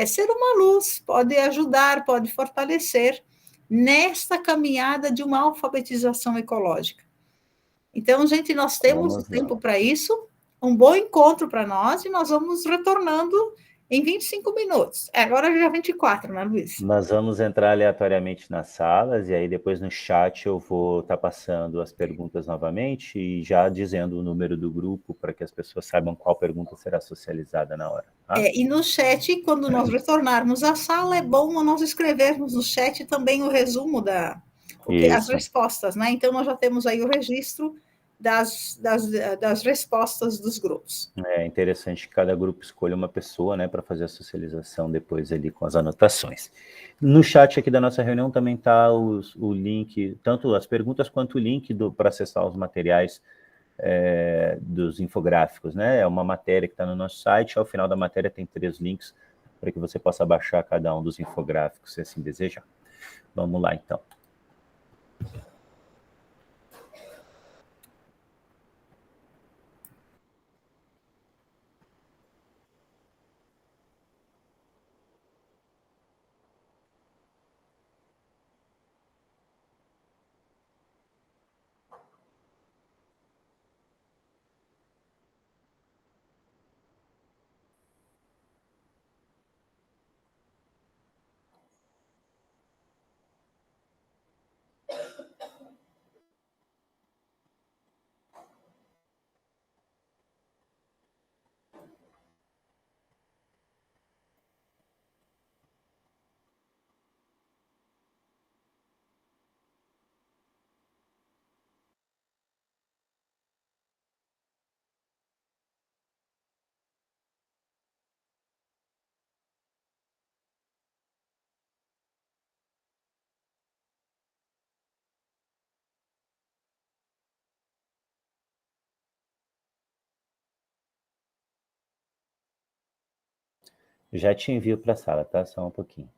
ser uma luz, pode ajudar, pode fortalecer nesta caminhada de uma alfabetização ecológica. Então, gente, nós temos tempo para isso, um bom encontro para nós, e nós vamos retornando em 25 minutos. Agora já é 24, né, Luiz? Nós vamos entrar aleatoriamente nas salas, e aí depois no chat eu vou estar passando as perguntas novamente e já dizendo o número do grupo para que as pessoas saibam qual pergunta será socializada na hora. Tá? E no chat, quando nós retornarmos à sala, é bom nós escrevermos no chat também o resumo as respostas, né? Então, nós já temos aí o registro das respostas dos grupos. É interessante que cada grupo escolha uma pessoa, né, para fazer a socialização depois ali com as anotações. No chat aqui da nossa reunião também está o link, tanto as perguntas quanto o link para acessar os materiais dos infográficos, né? É uma matéria que está no nosso site, ao final da matéria tem 3 links para que você possa baixar cada um dos infográficos, se assim desejar. Vamos lá, então. Já te envio para a sala, tá? Só um pouquinho.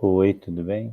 Oi, tudo bem?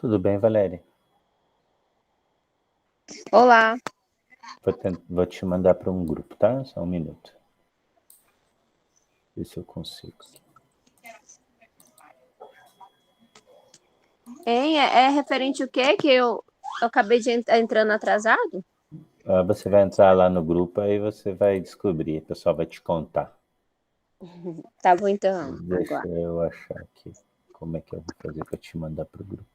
Tudo bem, Valéria? Olá. Vou te mandar para um grupo, tá? Só um minuto. Ver se eu consigo. Hein? É referente o quê? Que eu acabei de entrando atrasado? Você vai entrar lá no grupo, aí você vai descobrir, o pessoal vai te contar. Tá bom, então. Deixa Agora. eu achar aqui como é que eu vou fazer para te mandar para o grupo.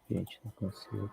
Gente, não consigo.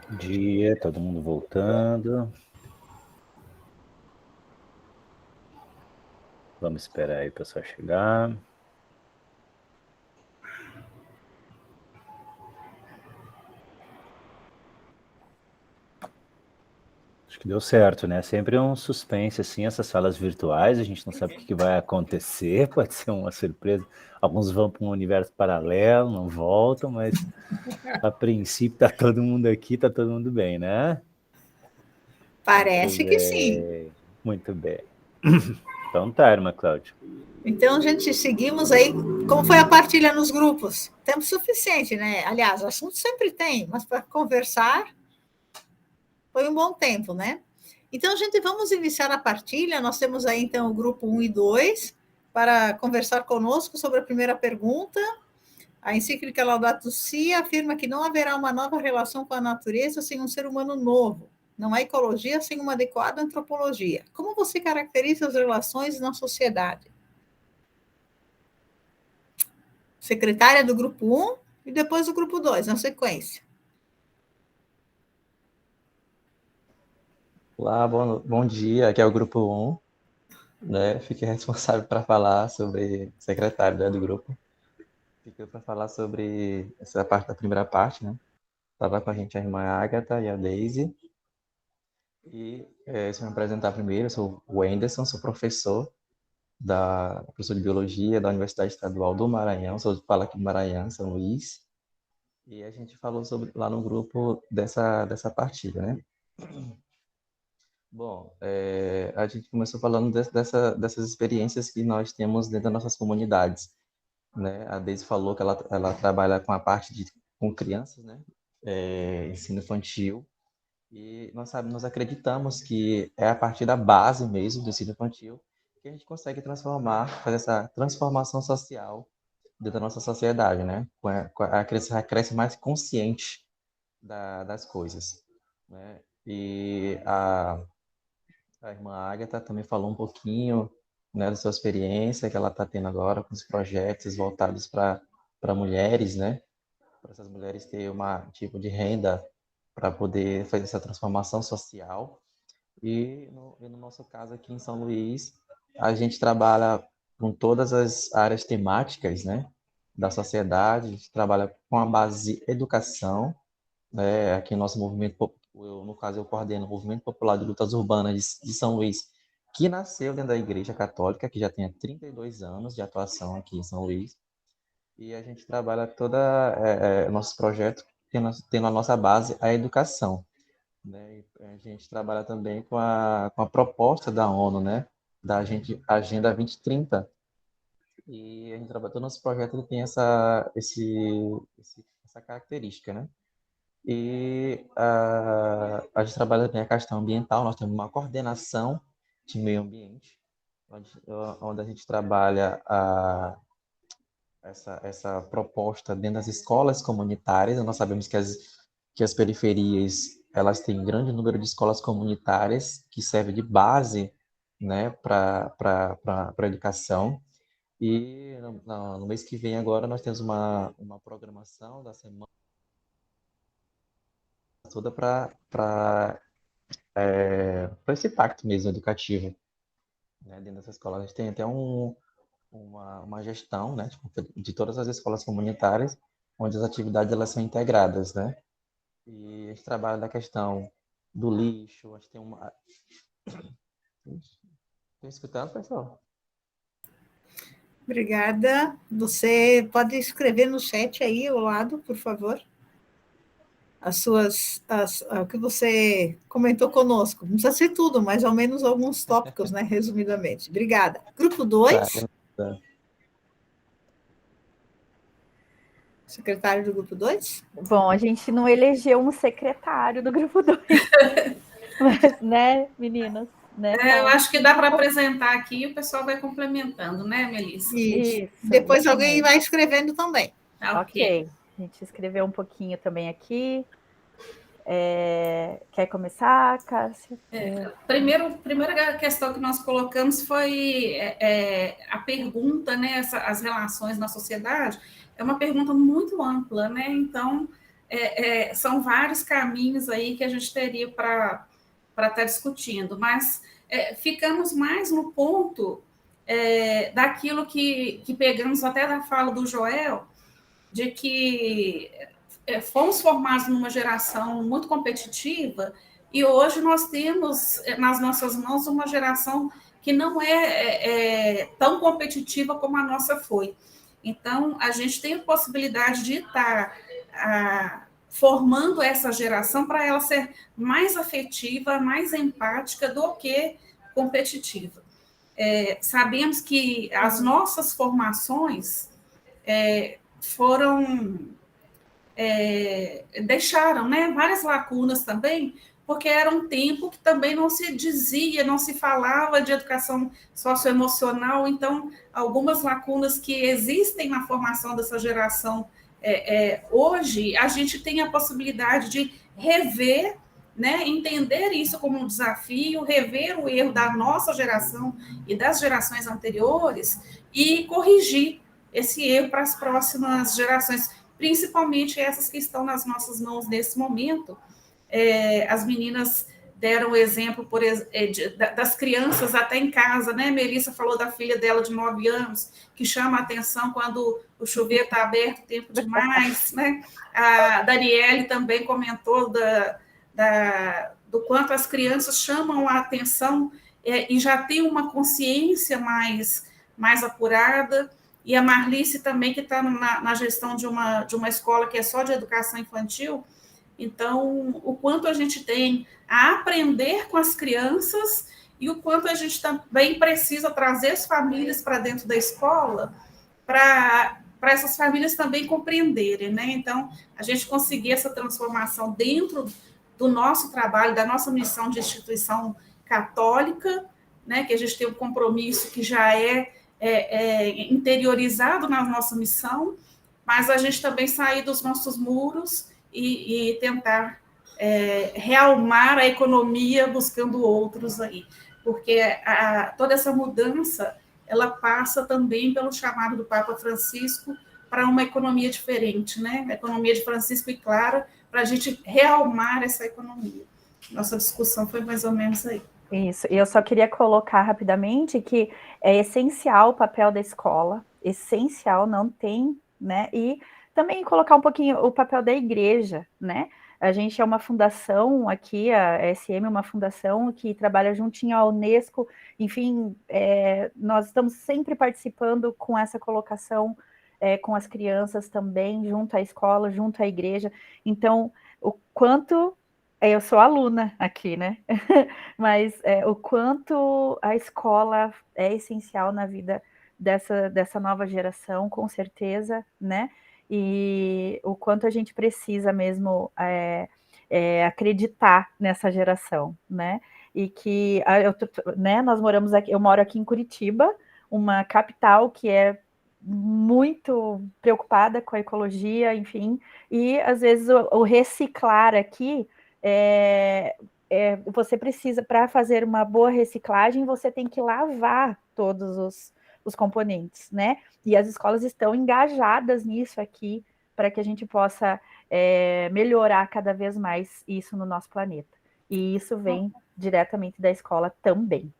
Bom dia, todo mundo voltando. Vamos esperar aí o pessoal chegar. Acho que deu certo, né? Sempre um suspense, assim, essas salas virtuais, a gente não sabe o que vai acontecer, pode ser uma surpresa. Alguns vão para um universo paralelo, não voltam, mas a princípio tá todo mundo aqui, tá todo mundo bem, né? Parece que sim. Muito bem. Então tá, irmã Cláudia. Então, gente, seguimos aí. Como foi a partilha nos grupos? Tempo suficiente, né? Aliás, o assunto sempre tem, mas para conversar foi um bom tempo, né? Então, gente, vamos iniciar a partilha. Nós temos aí, então, o grupo 1 e 2 para conversar conosco sobre a primeira pergunta. A encíclica Laudato Si afirma que não haverá uma nova relação com a natureza sem um ser humano novo. Não há ecologia sem uma adequada antropologia. Como você caracteriza as relações na sociedade? Secretária do grupo 1 e depois do grupo 2, na sequência. Olá, bom dia, aqui é o grupo 1, né? Fiquei responsável para falar sobre, secretário, né, do grupo. Fiquei para falar sobre essa parte da primeira parte, né? Estava com a gente a irmã Agatha e a Daisy. E se eu me apresentar primeiro, eu sou o Wenderson, sou professor de Biologia da Universidade Estadual do Maranhão, falo aqui do Maranhão, São Luís. E a gente falou sobre, lá no grupo dessa partilha, né? Bom, a gente começou falando dessas experiências que nós temos dentro das nossas comunidades, né? A Deise falou que ela trabalha com a parte com crianças, né? Ensino infantil, e nós acreditamos que é a partir da base mesmo do ensino infantil que a gente consegue fazer essa transformação social dentro da nossa sociedade, né? A criança cresce mais consciente das coisas, né? E a irmã Agatha também falou um pouquinho, né, da sua experiência que ela está tendo agora com os projetos voltados para mulheres, né? Para essas mulheres terem um tipo de renda para poder fazer essa transformação social. E no nosso caso aqui em São Luís, a gente trabalha com todas as áreas temáticas, né, da sociedade, a gente trabalha com a base de educação, né? Aqui nosso movimento, no caso eu coordeno o Movimento Popular de Lutas Urbanas de São Luís, que nasceu dentro da Igreja Católica, que já tem 32 anos de atuação aqui em São Luís, e a gente trabalha nossos projetos tendo a nossa base a educação, né? E a gente trabalha também com a proposta da ONU, né? Da Agenda 2030, e a gente trabalha todo nosso projeto, ele tem essa característica, né? E a gente trabalha também a questão ambiental, nós temos uma coordenação de meio ambiente, onde a gente trabalha essa proposta dentro das escolas comunitárias. Nós sabemos que as periferias, elas têm grande número de escolas comunitárias que servem de base, né, para a educação. E no mês que vem agora nós temos uma programação da semana toda para esse impacto mesmo educativo, né, dentro dessa escola. A gente tem até uma gestão, né, de todas as escolas comunitárias, onde as atividades elas são integradas, né? E a gente trabalha na questão do lixo, a gente tem uma... Estão escutando, pessoal? Obrigada. Você pode escrever no chat aí ao lado, por favor, o que você comentou conosco. Não precisa ser tudo, mas ao menos alguns tópicos, né, resumidamente. Obrigada. Grupo 2. Tá. Secretário do grupo 2? Bom, a gente não elegeu um secretário do grupo 2. Mas, né, meninas? Né, eu acho que dá para apresentar aqui e o pessoal vai complementando, né, Melissa? Isso. Depois alguém vai escrevendo também. Ok. A gente escreveu um pouquinho também aqui. Quer começar, Cássia? Primeira questão que nós colocamos foi a pergunta, né, as relações na sociedade. É uma pergunta muito ampla, né? Então, são vários caminhos aí que a gente teria para estar discutindo, mas ficamos mais no ponto daquilo que pegamos até da fala do Joel, de que fomos formados numa geração muito competitiva e hoje nós temos nas nossas mãos uma geração que não é tão competitiva como a nossa foi. Então, a gente tem a possibilidade de estar formando essa geração para ela ser mais afetiva, mais empática do que competitiva. Sabemos que as nossas formações deixaram, né, várias lacunas também, porque era um tempo que também não se dizia, não se falava de educação socioemocional, então algumas lacunas que existem na formação dessa geração hoje, a gente tem a possibilidade de rever, né, entender isso como um desafio, rever o erro da nossa geração e das gerações anteriores e corrigir esse erro para as próximas gerações, principalmente essas que estão nas nossas mãos nesse momento. As meninas deram o exemplo das crianças até em casa, né? Melissa falou da filha dela de 9 anos, que chama a atenção quando o chuveiro está aberto tempo demais, né? A Daniele também comentou do quanto as crianças chamam a atenção e já tem uma consciência mais apurada, e a Marlice também, que está na gestão de uma escola que é só de educação infantil. Então, o quanto a gente tem a aprender com as crianças e o quanto a gente também precisa trazer as famílias para dentro da escola para essas famílias também compreenderem, né? Então, a gente conseguir essa transformação dentro do nosso trabalho, da nossa missão de instituição católica, né? Que a gente tem um compromisso que já interiorizado na nossa missão, mas a gente também sair dos nossos muros e tentar realmar a economia buscando outros aí, porque toda essa mudança, ela passa também pelo chamado do Papa Francisco para uma economia diferente, né? A economia de Francisco e Clara, para a gente realmar essa economia. Nossa discussão foi mais ou menos aí. Isso, e eu só queria colocar rapidamente que é essencial o papel da escola, essencial, não tem, né? E também colocar um pouquinho o papel da igreja, né? A gente é uma fundação aqui, a SM é uma fundação que trabalha juntinho à Unesco, enfim, nós estamos sempre participando com essa colocação com as crianças também, junto à escola, junto à igreja. Então, o quanto... Eu sou aluna aqui, né? Mas o quanto a escola é essencial na vida dessa nova geração, com certeza, né? E o quanto a gente precisa mesmo acreditar nessa geração, né? E que né, nós moramos aqui, eu moro aqui em Curitiba, uma capital que é muito preocupada com a ecologia, enfim, e às vezes o reciclar aqui você precisa, para fazer uma boa reciclagem, você tem que lavar todos os componentes, né? E as escolas estão engajadas nisso aqui, para que a gente possa melhorar cada vez mais isso no nosso planeta. E isso vem diretamente da escola também.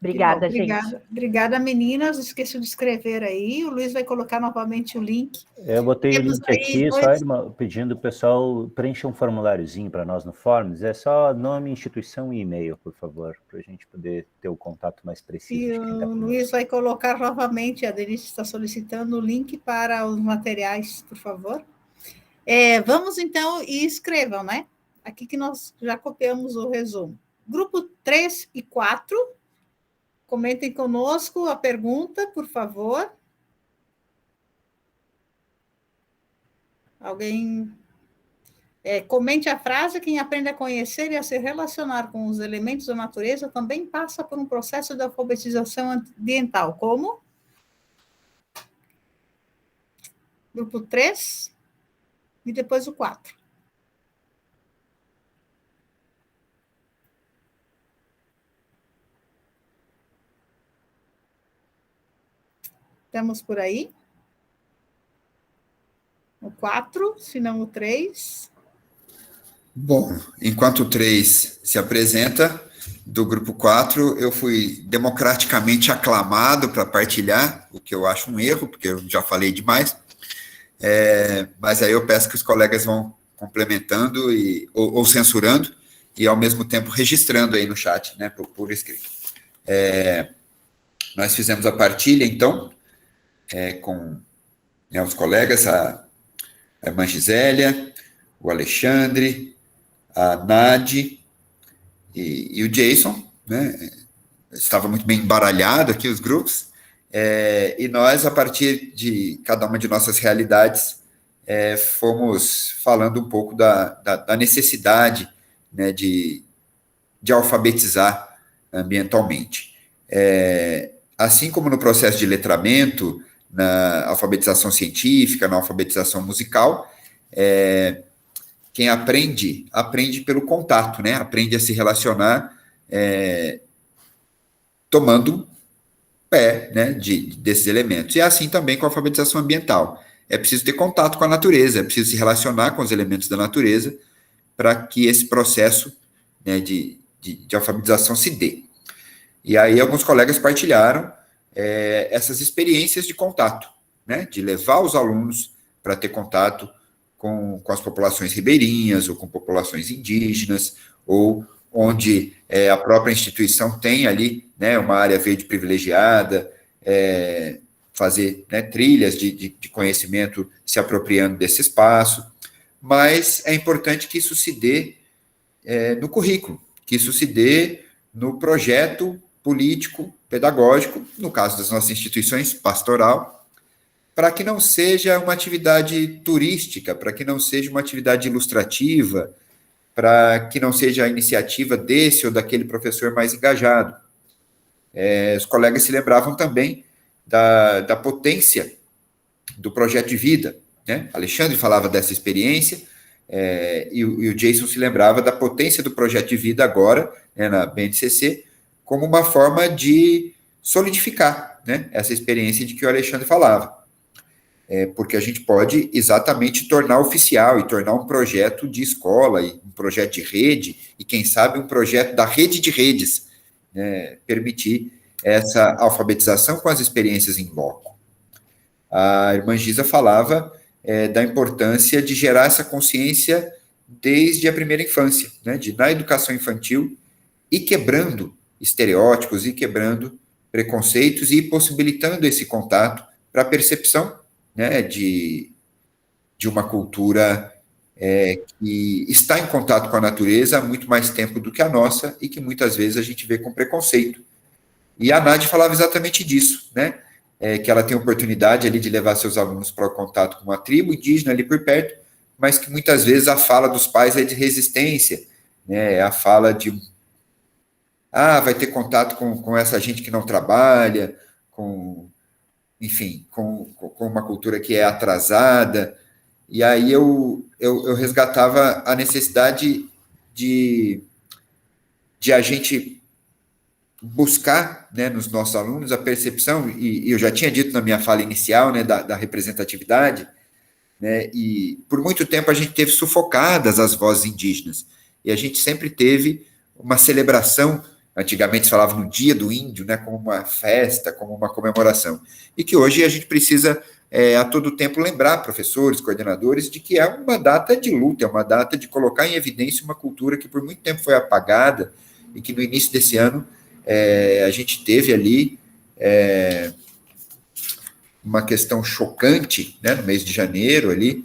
Obrigada, gente. Obrigada, meninas. Esqueci de escrever aí. O Luiz vai colocar novamente o link. Eu botei o link aqui, só pedindo o pessoal preencher um formuláriozinho para nós no Forms. É só nome, instituição e e-mail, por favor, para a gente poder ter o contato mais preciso. E o Luiz vai colocar novamente, a Denise está solicitando o link para os materiais, por favor. Vamos, então, e escrevam, né? Aqui que nós já copiamos o resumo. Grupo 3 e 4... Comentem conosco a pergunta, por favor. Alguém comente a frase: quem aprende a conhecer e a se relacionar com os elementos da natureza também passa por um processo de alfabetização ambiental. Como? Grupo 3 e depois o 4. Estamos por aí? O 4, se não o 3. Bom, enquanto o 3 se apresenta, do grupo 4, eu fui democraticamente aclamado para partilhar, o que eu acho um erro, porque eu já falei demais. Mas aí eu peço que os colegas vão complementando ou censurando, e ao mesmo tempo registrando aí no chat, né, por escrito. Nós fizemos a partilha, então, com os colegas, a irmã Gisélia, o Alexandre, a Nadi e o Jason, né? Estava muito bem embaralhado aqui os grupos, e nós, a partir de cada uma de nossas realidades, fomos falando um pouco da necessidade, né, de alfabetizar ambientalmente. Assim como no processo de letramento, na alfabetização científica, na alfabetização musical, quem aprende pelo contato, né? Aprende a se relacionar tomando pé, né, desses elementos. E é assim também com a alfabetização ambiental. É preciso ter contato com a natureza, é preciso se relacionar com os elementos da natureza para que esse processo, né, de alfabetização se dê. E aí alguns colegas partilharam essas experiências de contato, né, de levar os alunos para ter contato com as populações ribeirinhas, ou com populações indígenas, ou onde a própria instituição tem ali, né, uma área verde privilegiada, fazer, né, trilhas de conhecimento se apropriando desse espaço, mas é importante que isso se dê no currículo, que isso se dê no projeto político, pedagógico, no caso das nossas instituições, pastoral, para que não seja uma atividade turística, para que não seja uma atividade ilustrativa, para que não seja a iniciativa desse ou daquele professor mais engajado. Os colegas se lembravam também da potência do projeto de vida, né? Alexandre falava dessa experiência, e o Jason se lembrava da potência do projeto de vida agora, né, na BNCC, como uma forma de solidificar, né, essa experiência de que o Alexandre falava. Porque a gente pode exatamente tornar oficial e tornar um projeto de escola, e um projeto de rede, e quem sabe um projeto da rede de redes, né, permitir essa alfabetização com as experiências em loco. A irmã Gisa falava da importância de gerar essa consciência desde a primeira infância, né, na educação infantil, e quebrando estereótipos, e quebrando preconceitos, e possibilitando esse contato para a percepção, né, de uma cultura que está em contato com a natureza há muito mais tempo do que a nossa, e que muitas vezes a gente vê com preconceito. E a Nadi falava exatamente disso, né, que ela tem a oportunidade ali de levar seus alunos para o contato com uma tribo indígena ali por perto, mas que muitas vezes a fala dos pais é de resistência, né, a fala de vai ter contato com essa gente que não trabalha, enfim, com uma cultura que é atrasada. E aí eu resgatava a necessidade de a gente buscar, né, nos nossos alunos a percepção, e eu já tinha dito na minha fala inicial, né, da representatividade, né, e por muito tempo a gente teve sufocadas as vozes indígenas, e a gente sempre teve uma celebração. Antigamente se falava no Dia do Índio, né, como uma festa, como uma comemoração, e que hoje a gente precisa a todo tempo lembrar professores, coordenadores, de que é uma data de luta, é uma data de colocar em evidência uma cultura que por muito tempo foi apagada, e que no início desse ano a gente teve ali uma questão chocante, né, no mês de janeiro ali,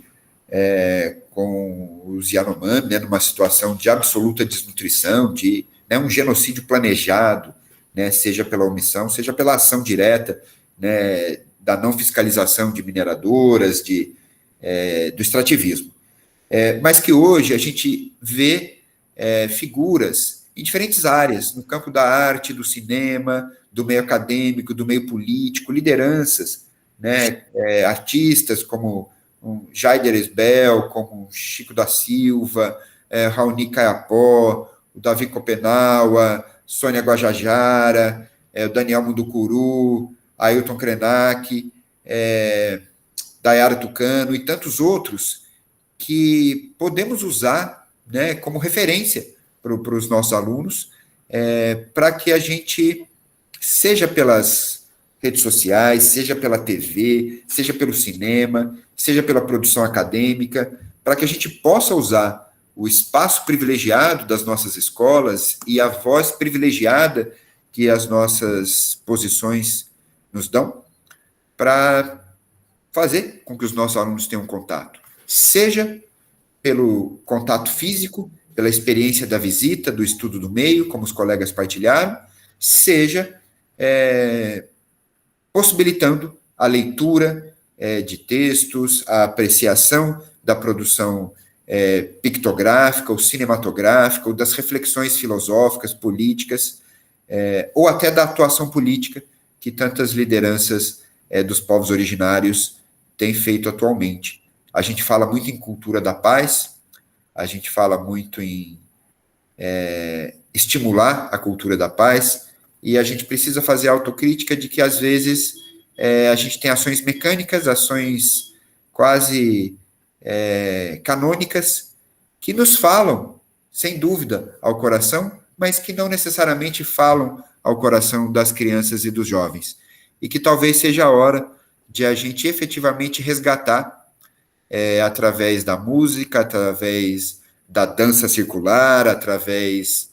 com os Yanomami, né, numa situação de absoluta desnutrição, de um genocídio planejado, né, seja pela omissão, seja pela ação direta, né, da não fiscalização de mineradoras, do extrativismo. Mas que hoje a gente vê figuras em diferentes áreas, no campo da arte, do cinema, do meio acadêmico, do meio político, lideranças, né, artistas como Jaider Esbel, como Chico da Silva, Raoni Caiapó, o Davi Copenaua, Sônia Guajajara, o Daniel Munducuru, Ailton Krenak, Dayara Tucano e tantos outros que podemos usar, né, como referência para os nossos alunos, para que a gente, seja pelas redes sociais, seja pela TV, seja pelo cinema, seja pela produção acadêmica, para que a gente possa usar o espaço privilegiado das nossas escolas e a voz privilegiada que as nossas posições nos dão, para fazer com que os nossos alunos tenham contato, seja pelo contato físico, pela experiência da visita, do estudo do meio, como os colegas partilharam, seja possibilitando a leitura de textos, a apreciação da produção pictográfica ou cinematográfica, ou das reflexões filosóficas, políticas, ou até da atuação política que tantas lideranças dos povos originários têm feito atualmente. A gente fala muito em cultura da paz, a gente fala muito em estimular a cultura da paz, e a gente precisa fazer autocrítica de que, às vezes, a gente tem ações mecânicas, ações quase canônicas, que nos falam, sem dúvida, ao coração, mas que não necessariamente falam ao coração das crianças e dos jovens. E que talvez seja a hora de a gente efetivamente resgatar, através da música, através da dança circular, através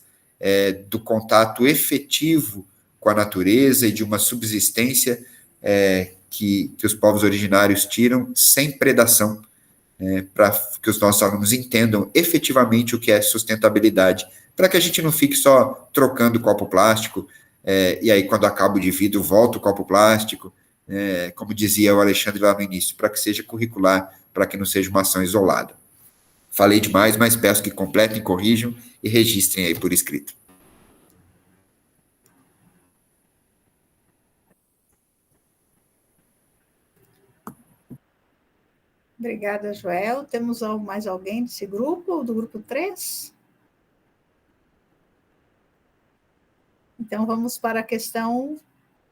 do contato efetivo com a natureza e de uma subsistência que os povos originários tiram sem predação, para que os nossos alunos entendam efetivamente o que é sustentabilidade, para que a gente não fique só trocando copo plástico, e aí quando acaba o de vidro volta o copo plástico, como dizia o Alexandre lá no início, para que seja curricular, para que não seja uma ação isolada. Falei demais, mas peço que completem, corrijam e registrem aí por escrito. Obrigada, Joel. Temos mais alguém desse grupo, do grupo 3? Então, vamos para a questão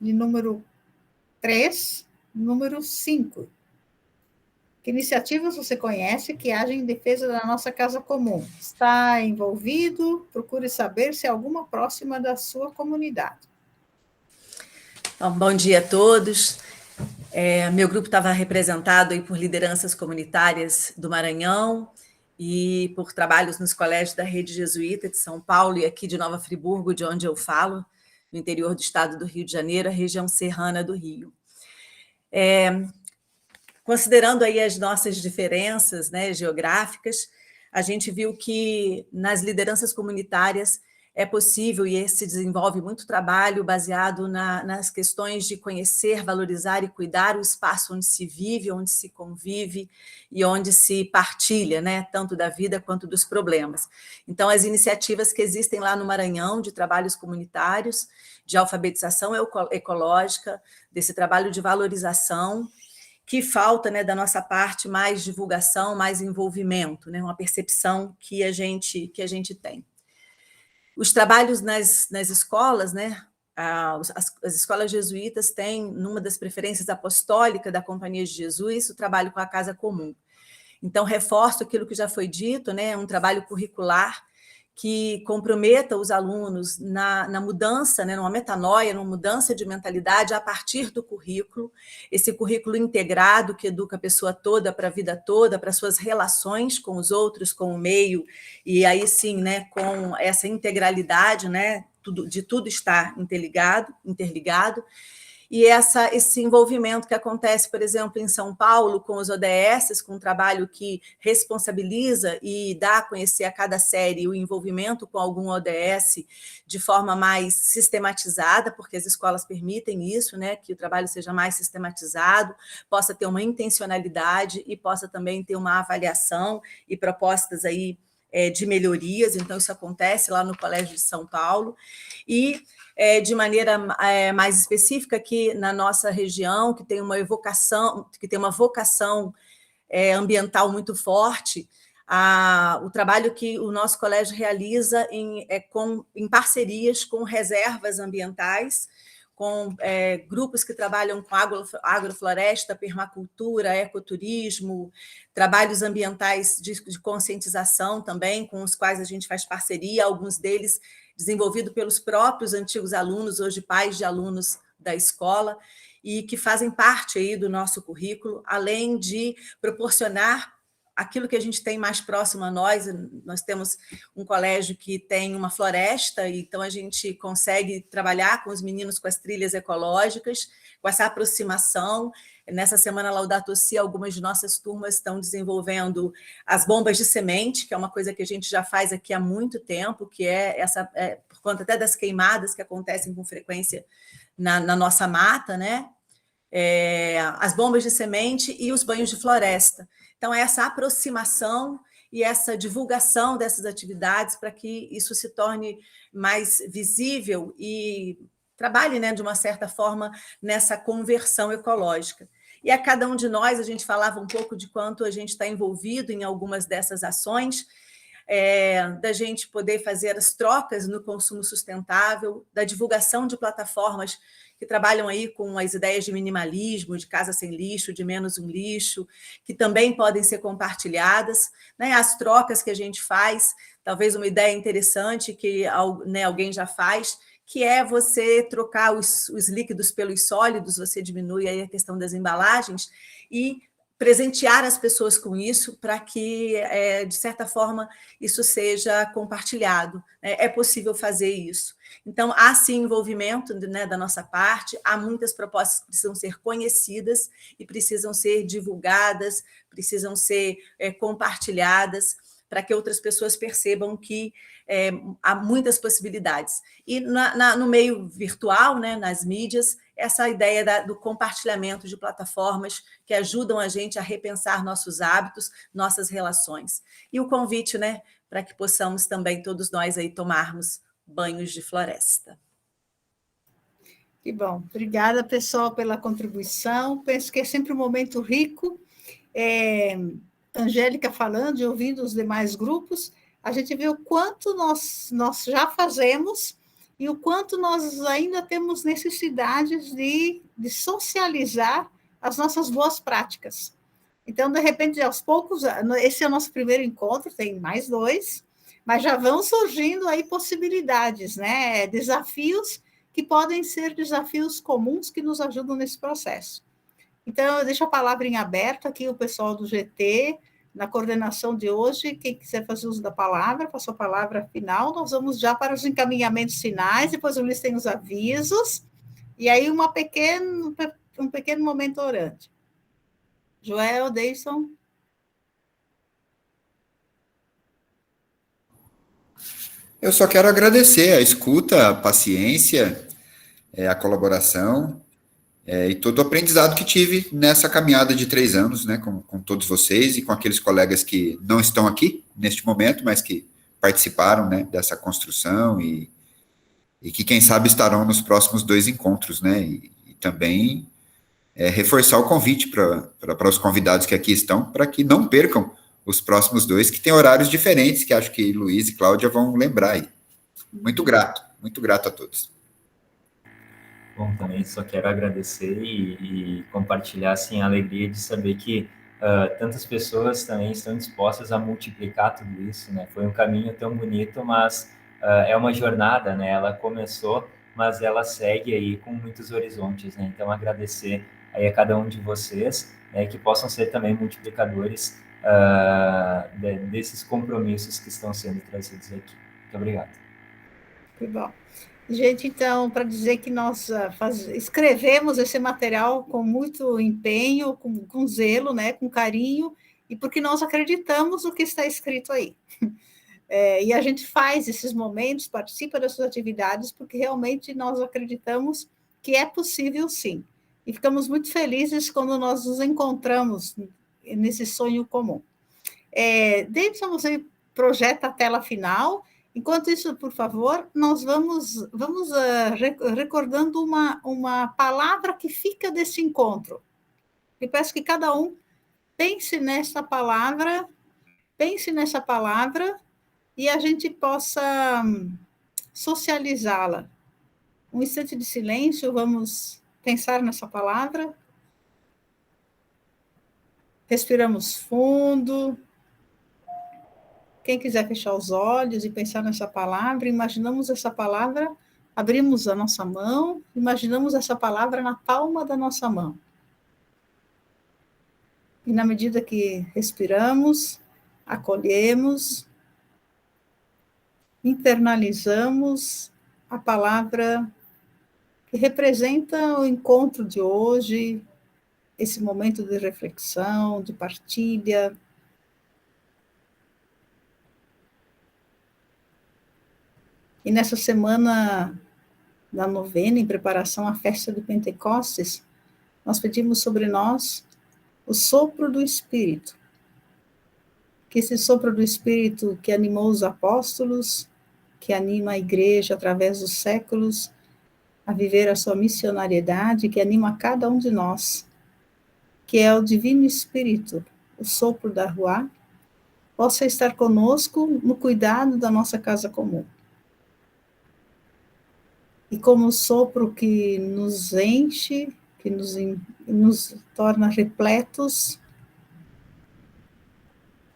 de número 3, número 5. Que iniciativas você conhece que agem em defesa da nossa casa comum? Está envolvido? Procure saber se é alguma próxima da sua comunidade. Bom dia a todos. Meu grupo estava representado aí por lideranças comunitárias do Maranhão e por trabalhos nos colégios da Rede Jesuíta de São Paulo e aqui de Nova Friburgo, de onde eu falo, no interior do estado do Rio de Janeiro, a região serrana do Rio. Considerando aí as nossas diferenças, né, geográficas, a gente viu que nas lideranças comunitárias é possível e se desenvolve muito trabalho baseado nas questões de conhecer, valorizar e cuidar o espaço onde se vive, onde se convive e onde se partilha, né, tanto da vida quanto dos problemas. Então, as iniciativas que existem lá no Maranhão de trabalhos comunitários, de alfabetização ecológica, desse trabalho de valorização, que falta, né, da nossa parte mais divulgação, mais envolvimento, né, uma percepção que a gente tem. Os trabalhos nas escolas, né, as escolas jesuítas têm, numa das preferências apostólicas da Companhia de Jesus, o trabalho com a casa comum. Então, reforço aquilo que já foi dito, né, um trabalho curricular que comprometa os alunos na mudança, né, numa metanoia, numa mudança de mentalidade a partir do currículo, esse currículo integrado que educa a pessoa toda para a vida toda, para suas relações com os outros, com o meio, e aí sim, né, com essa integralidade, né, de tudo estar interligado, e esse envolvimento que acontece, por exemplo, em São Paulo, com os ODS, com um trabalho que responsabiliza e dá a conhecer a cada série o envolvimento com algum ODS de forma mais sistematizada, porque as escolas permitem isso, né, que o trabalho seja mais sistematizado, possa ter uma intencionalidade e possa também ter uma avaliação e propostas aí de melhorias. Então, isso acontece lá no Colégio de São Paulo. E de maneira mais específica aqui na nossa região, que tem uma vocação ambiental muito forte, o trabalho que o nosso colégio realiza em parcerias com reservas ambientais, com grupos que trabalham com agrofloresta, permacultura, ecoturismo, trabalhos ambientais de conscientização também, com os quais a gente faz parceria, alguns deles desenvolvidos pelos próprios antigos alunos, hoje pais de alunos da escola, e que fazem parte aí do nosso currículo, além de proporcionar aquilo que a gente tem mais próximo a nós. Nós temos um colégio que tem uma floresta, então a gente consegue trabalhar com os meninos com as trilhas ecológicas, com essa aproximação. Nessa semana Laudato Si, algumas de nossas turmas estão desenvolvendo as bombas de semente, que é uma coisa que a gente já faz aqui há muito tempo, que por conta até das queimadas que acontecem com frequência na nossa mata, né? As bombas de semente e os banhos de floresta. Então, essa aproximação e essa divulgação dessas atividades para que isso se torne mais visível e trabalhe, né, de uma certa forma nessa conversão ecológica. E a cada um de nós, a gente falava um pouco de quanto a gente está envolvido em algumas dessas ações, da gente poder fazer as trocas no consumo sustentável, da divulgação de plataformas que trabalham aí com as ideias de minimalismo, de casa sem lixo, de menos um lixo, que também podem ser compartilhadas, né? As trocas que a gente faz, talvez uma ideia interessante que, né, alguém já faz, que é você trocar os líquidos pelos sólidos, você diminui aí a questão das embalagens e presentear as pessoas com isso para que, de certa forma, isso seja compartilhado. É possível fazer isso. Então, há sim envolvimento, né, da nossa parte, há muitas propostas que precisam ser conhecidas e precisam ser divulgadas, precisam ser compartilhadas, para que outras pessoas percebam que há muitas possibilidades. E no meio virtual, né, nas mídias, essa ideia do compartilhamento de plataformas que ajudam a gente a repensar nossos hábitos, nossas relações. E o convite, né, para que possamos também, todos nós, aí, tomarmos banhos de floresta. Que bom. Obrigada, pessoal, pela contribuição. Penso que é sempre um momento rico. Angélica falando e ouvindo os demais grupos, a gente vê o quanto nós já fazemos e o quanto nós ainda temos necessidades de socializar as nossas boas práticas. Então, de repente, aos poucos, esse é o nosso primeiro encontro, tem mais 2, mas já vão surgindo aí possibilidades, né? Desafios que podem ser desafios comuns que nos ajudam nesse processo. Então, eu deixo a palavra em aberto aqui, o pessoal do GT, na coordenação de hoje, quem quiser fazer uso da palavra, passou a palavra final, nós vamos já para os encaminhamentos finais, depois o Luiz tem os avisos, e aí um pequeno momento orante. Joel, Deison. Eu só quero agradecer a escuta, a paciência, a colaboração, e todo o aprendizado que tive nessa caminhada de 3 anos, né, com todos vocês e com aqueles colegas que não estão aqui neste momento, mas que participaram, né, dessa construção e que, quem sabe, estarão nos próximos 2 encontros, né, e também reforçar o convite para os convidados que aqui estão, para que não percam os próximos 2, que têm horários diferentes, que acho que Luiz e Cláudia vão lembrar aí. Muito grato a todos. Bom, também só quero agradecer e compartilhar, assim, a alegria de saber que tantas pessoas também estão dispostas a multiplicar tudo isso, né? Foi um caminho tão bonito, mas é uma jornada, né? Ela começou, mas ela segue aí com muitos horizontes, né? Então, agradecer aí a cada um de vocês, né, que possam ser também multiplicadores desses compromissos que estão sendo trazidos aqui. Muito obrigado. Que bom. Gente, então, para dizer que nós escrevemos esse material com muito empenho, com zelo, né, com carinho, e porque nós acreditamos no que está escrito aí. E a gente faz esses momentos, participa dessas atividades, porque realmente nós acreditamos que é possível, sim. E ficamos muito felizes quando nós nos encontramos nesse sonho comum. Davidson, você projeta a tela final. Enquanto isso, por favor, nós vamos recordando uma palavra que fica desse encontro. E peço que cada um pense nessa palavra e a gente possa socializá-la. Um instante de silêncio, vamos pensar nessa palavra. Respiramos fundo. Quem quiser fechar os olhos e pensar nessa palavra, imaginamos essa palavra, abrimos a nossa mão, imaginamos essa palavra na palma da nossa mão. E na medida que respiramos, acolhemos, internalizamos a palavra que representa o encontro de hoje, esse momento de reflexão, de partilha. E nessa semana da novena, em preparação à festa de Pentecostes, nós pedimos sobre nós o sopro do Espírito. Que esse sopro do Espírito que animou os apóstolos, que anima a igreja através dos séculos a viver a sua missionariedade, que anima cada um de nós, que é o Divino Espírito, o sopro da Ruá, possa estar conosco no cuidado da nossa casa comum. E como o sopro que nos enche, que nos torna repletos,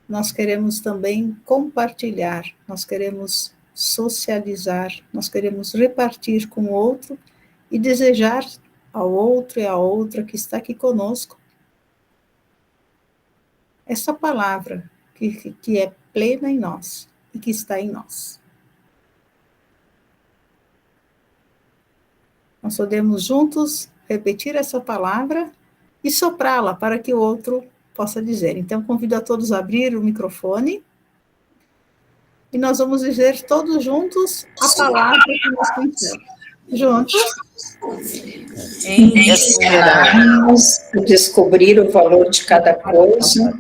nós queremos também compartilhar, nós queremos socializar, nós queremos repartir com o outro e desejar ao outro e à outra que está aqui conosco essa palavra que é plena em nós e que está em nós. Nós podemos juntos repetir essa palavra e soprá-la para que o outro possa dizer. Então, convido a todos a abrir o microfone e nós vamos dizer todos juntos a palavra que nós pensamos. Juntos. Ensinarmos a descobrir o valor de cada coisa,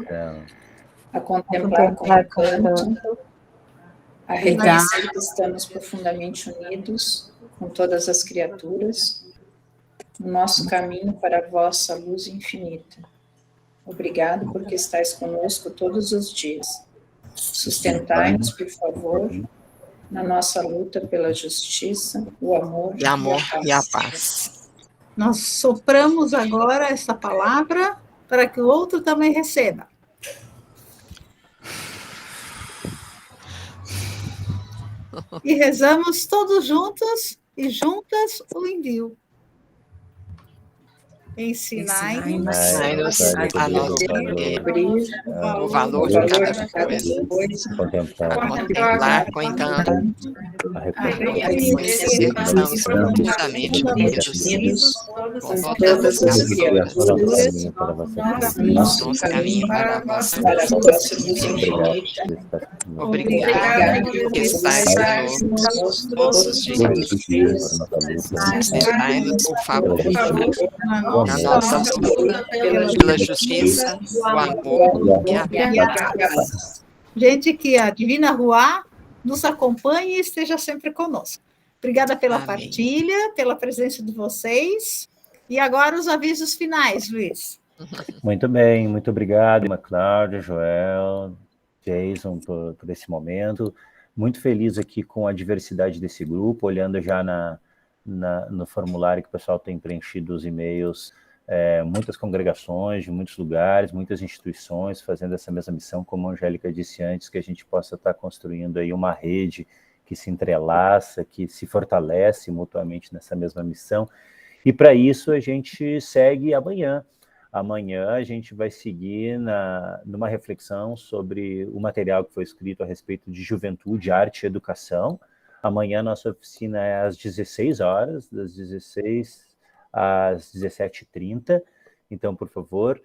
a contemplar com encanto, a reconhecer que estamos profundamente unidos com todas as criaturas, no nosso caminho para a vossa luz infinita. Obrigado porque estáis conosco todos os dias. Sustentai-nos, por favor, na nossa luta pela justiça, o amor e a paz. Nós sopramos agora essa palavra para que o outro também receba. E rezamos todos juntos e juntas o envio. Ensinai-nos a nós descobrir o valor de cada coisa, contemplar com encanto, a reconhecer que estamos profundamente unidos com todas as criaturas, nosso caminho para a vossa luz infinita. Obrigado porque estais conosco todos os dias. Sustentai-nos, por favor, na nossa luta pela justiça, o amor e a paz. Gente, que a Divina Ruá nos acompanhe e esteja sempre conosco. Obrigada pela partilha, pela presença de vocês. E agora os avisos finais, Luiz. Muito bem, muito obrigado, Cláudia, Joel, Jason, por esse momento. Muito feliz aqui com a diversidade desse grupo, olhando já no formulário que o pessoal tem preenchido os e-mails, muitas congregações de muitos lugares, muitas instituições fazendo essa mesma missão, como a Angélica disse antes, que a gente possa estar construindo aí uma rede que se entrelaça, que se fortalece mutuamente nessa mesma missão. E para isso a gente segue amanhã. Amanhã a gente vai seguir numa reflexão sobre o material que foi escrito a respeito de juventude, arte e educação. Amanhã nossa oficina é às 16 horas, das 16 às 17h30. Então, por favor,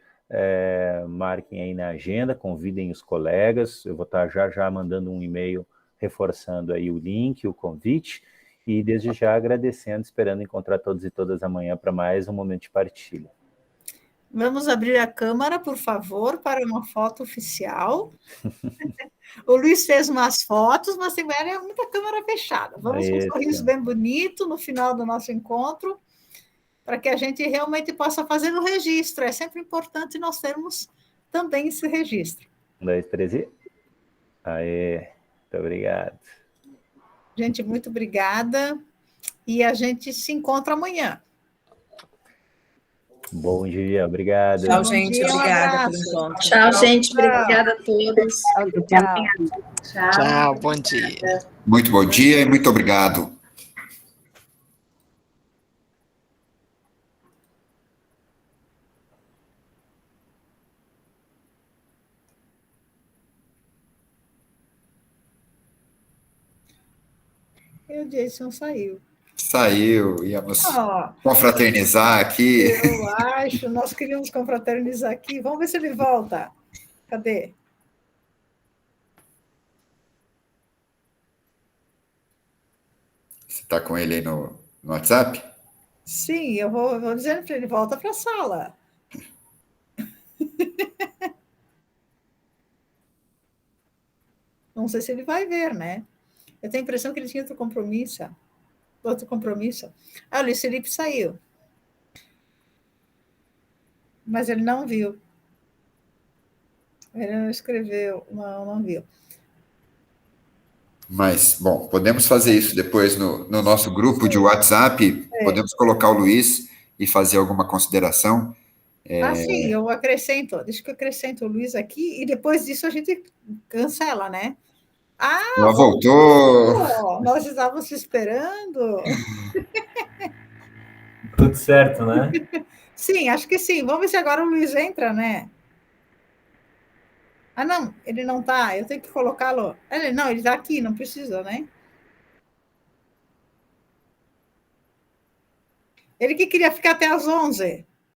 marquem aí na agenda, convidem os colegas. Eu vou estar já mandando um e-mail reforçando aí o link, o convite, e desde já agradecendo, esperando encontrar todos e todas amanhã para mais um momento de partilha. Vamos abrir a câmera, por favor, para uma foto oficial. O Luiz fez umas fotos, mas tem muita câmera fechada. Vamos com um sorriso bem bonito no final do nosso encontro, para que a gente realmente possa fazer o registro. É sempre importante nós termos também esse registro. 1, 2, 3 e... Aê, muito obrigado. Gente, muito obrigada. e a gente se encontra amanhã. Bom dia, obrigado. Tchau, Bom gente. dia, um Obrigada abraço. pelo encontro. Tchau, gente. Tchau. Obrigada a todos. Tchau. Tchau, bom dia. Muito bom dia e muito obrigado. E o Jason saiu. Saiu, íamos Ó, confraternizar aqui. eu acho, nós queríamos confraternizar aqui. Vamos ver se ele volta. Cadê? Você está com ele aí no WhatsApp? Sim, eu vou dizendo para ele, volta para a sala. Não sei se ele vai ver, né? Eu tenho a impressão que ele tinha outro compromisso. Ah, o Luiz Felipe saiu. Mas ele não viu. Ele não escreveu, não viu. Mas, bom, podemos fazer isso depois no nosso grupo de WhatsApp. Podemos colocar o Luiz e fazer alguma consideração. Sim, eu acrescento. Deixa que eu acrescento o Luiz aqui e depois disso a gente cancela, né? Ela voltou! Nós estávamos esperando. Tudo certo, né? Sim, acho que sim. Vamos ver se agora o Luiz entra, né? Ah, não, ele não está. Eu tenho que colocá-lo. Não, ele está aqui, não precisa, né? Ele que queria ficar até às 11.